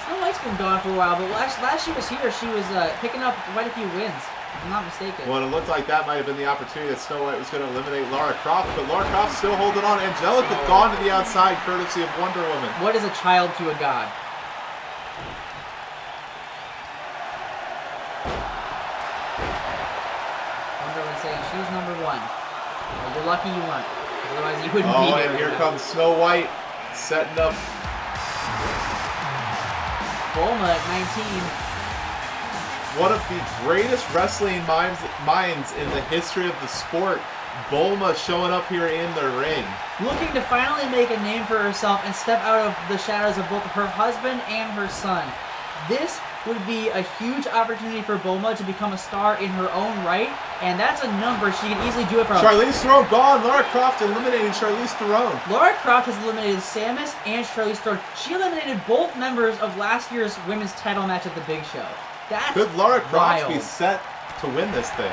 Snow White's been gone for a while, but last she was here, she was picking up quite a few wins. If I'm not mistaken. Well, it looked like that might have been the opportunity that Snow White was going to eliminate Lara Croft, but Lara Croft's still holding on. Angelica gone to the outside, courtesy of Wonder Woman. What is a child to a god? Wonder Woman saying she's number one. Well, you're lucky you weren't. Otherwise you wouldn't be here. And here comes Snow White, setting up Bulma at 19. One of the greatest wrestling minds in the history of the sport. Bulma showing up here in the ring. Looking to finally make a name for herself and step out of the shadows of both her husband and her son. This would be a huge opportunity for Bulma to become a star in her own right, and that's a number she can easily do it from. Charlize Theron gone. Lara Croft eliminating Charlize Theron. Lara Croft has eliminated Samus and Charlize Theron. She eliminated both members of last year's women's title match at the Big Show. That's Could Lara Croft wild. be set to win this thing?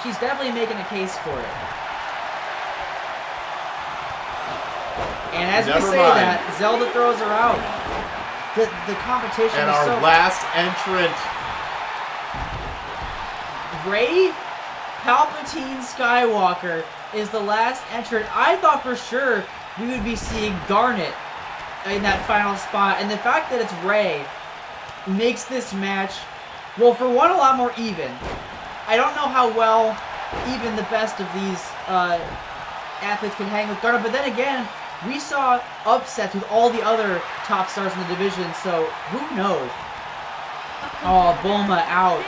She's definitely making a case for it. And as we say that, Zelda throws her out. The competition and is our so... last entrant. Rey Palpatine Skywalker is the last entrant. I thought for sure we would be seeing Garnet in that final spot. And the fact that it's Rey makes this match, well, for one, a lot more even. I don't know how well even the best of these athletes can hang with Garnet, but then again, we saw upsets with all the other top stars in the division, so who knows? Oh, Bulma out.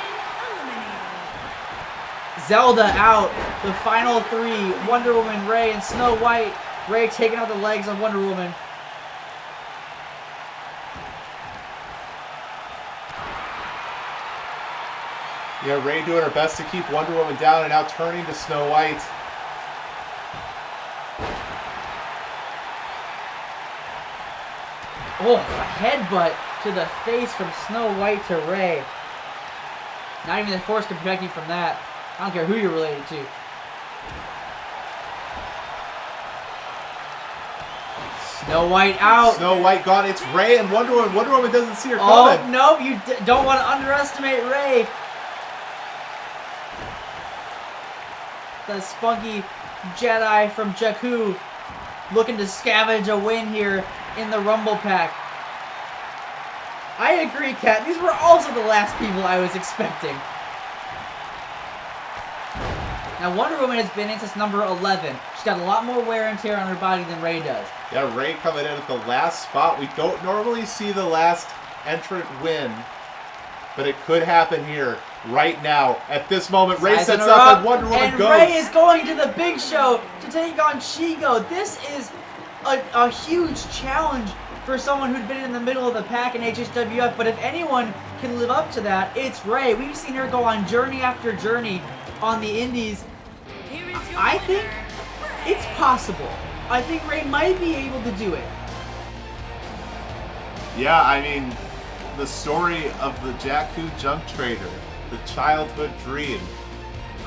Zelda out. The final three, Wonder Woman, Rey, and Snow White. Rey taking out the legs of Wonder Woman. Yeah, Rey doing her best to keep Wonder Woman down and now turning to Snow White. Oh, a headbutt to the face from Snow White to Rey. Not even the Force can protect you from that. I don't care who you're related to. Snow White out. Snow White gone. It's Rey and Wonder Woman. Wonder Woman doesn't see her coming. Oh, no, you don't want to underestimate Rey. The spunky Jedi from Jakku looking to scavenge a win here in the Rumble Pack. I agree, Kat. These were also the last people I was expecting. Now, Wonder Woman has been in since number 11. She's got a lot more wear and tear on her body than Rey does. Yeah, Rey coming in at the last spot. We don't normally see the last entrant win, but it could happen here right now. At this moment, Rey sets up and Wonder Woman goes. And Rey is going to the big show to take on Chigo. This is a huge challenge for someone who'd been in the middle of the pack in AHHWF, but if anyone can live up to that, it's Rey. We've seen her go on journey after journey on the indies. I think it's possible. I think Rey might be able to do it. Yeah, I mean, the story of the Jakku junk trader, the childhood dream,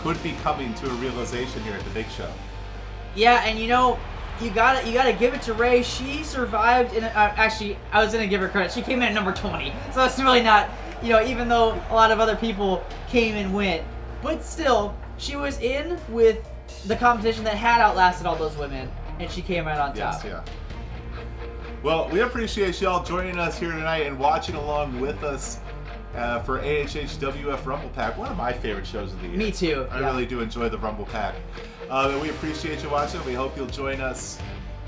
could be coming to a realization here at the big show. Yeah, and you know, you gotta give it to Rey. She survived in actually, I was gonna give her credit. She came in at number 20, so that's really not, you know, even though a lot of other people came and went, but still, she was in with the competition that had outlasted all those women, and she came out on top. Yes, yeah. Well, we appreciate y'all joining us here tonight and watching along with us for AHHWF Rumble Pack, one of my favorite shows of the year. Me too. I really do enjoy the Rumble Pack. And we appreciate you watching. We hope you'll join us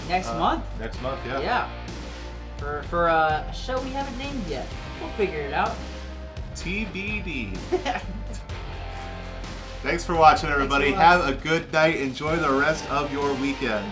next month. Next month, yeah. Yeah. For a show we haven't named yet. We'll figure it out. TBD. Thanks for watching, everybody. Have a good night. Enjoy the rest of your weekend.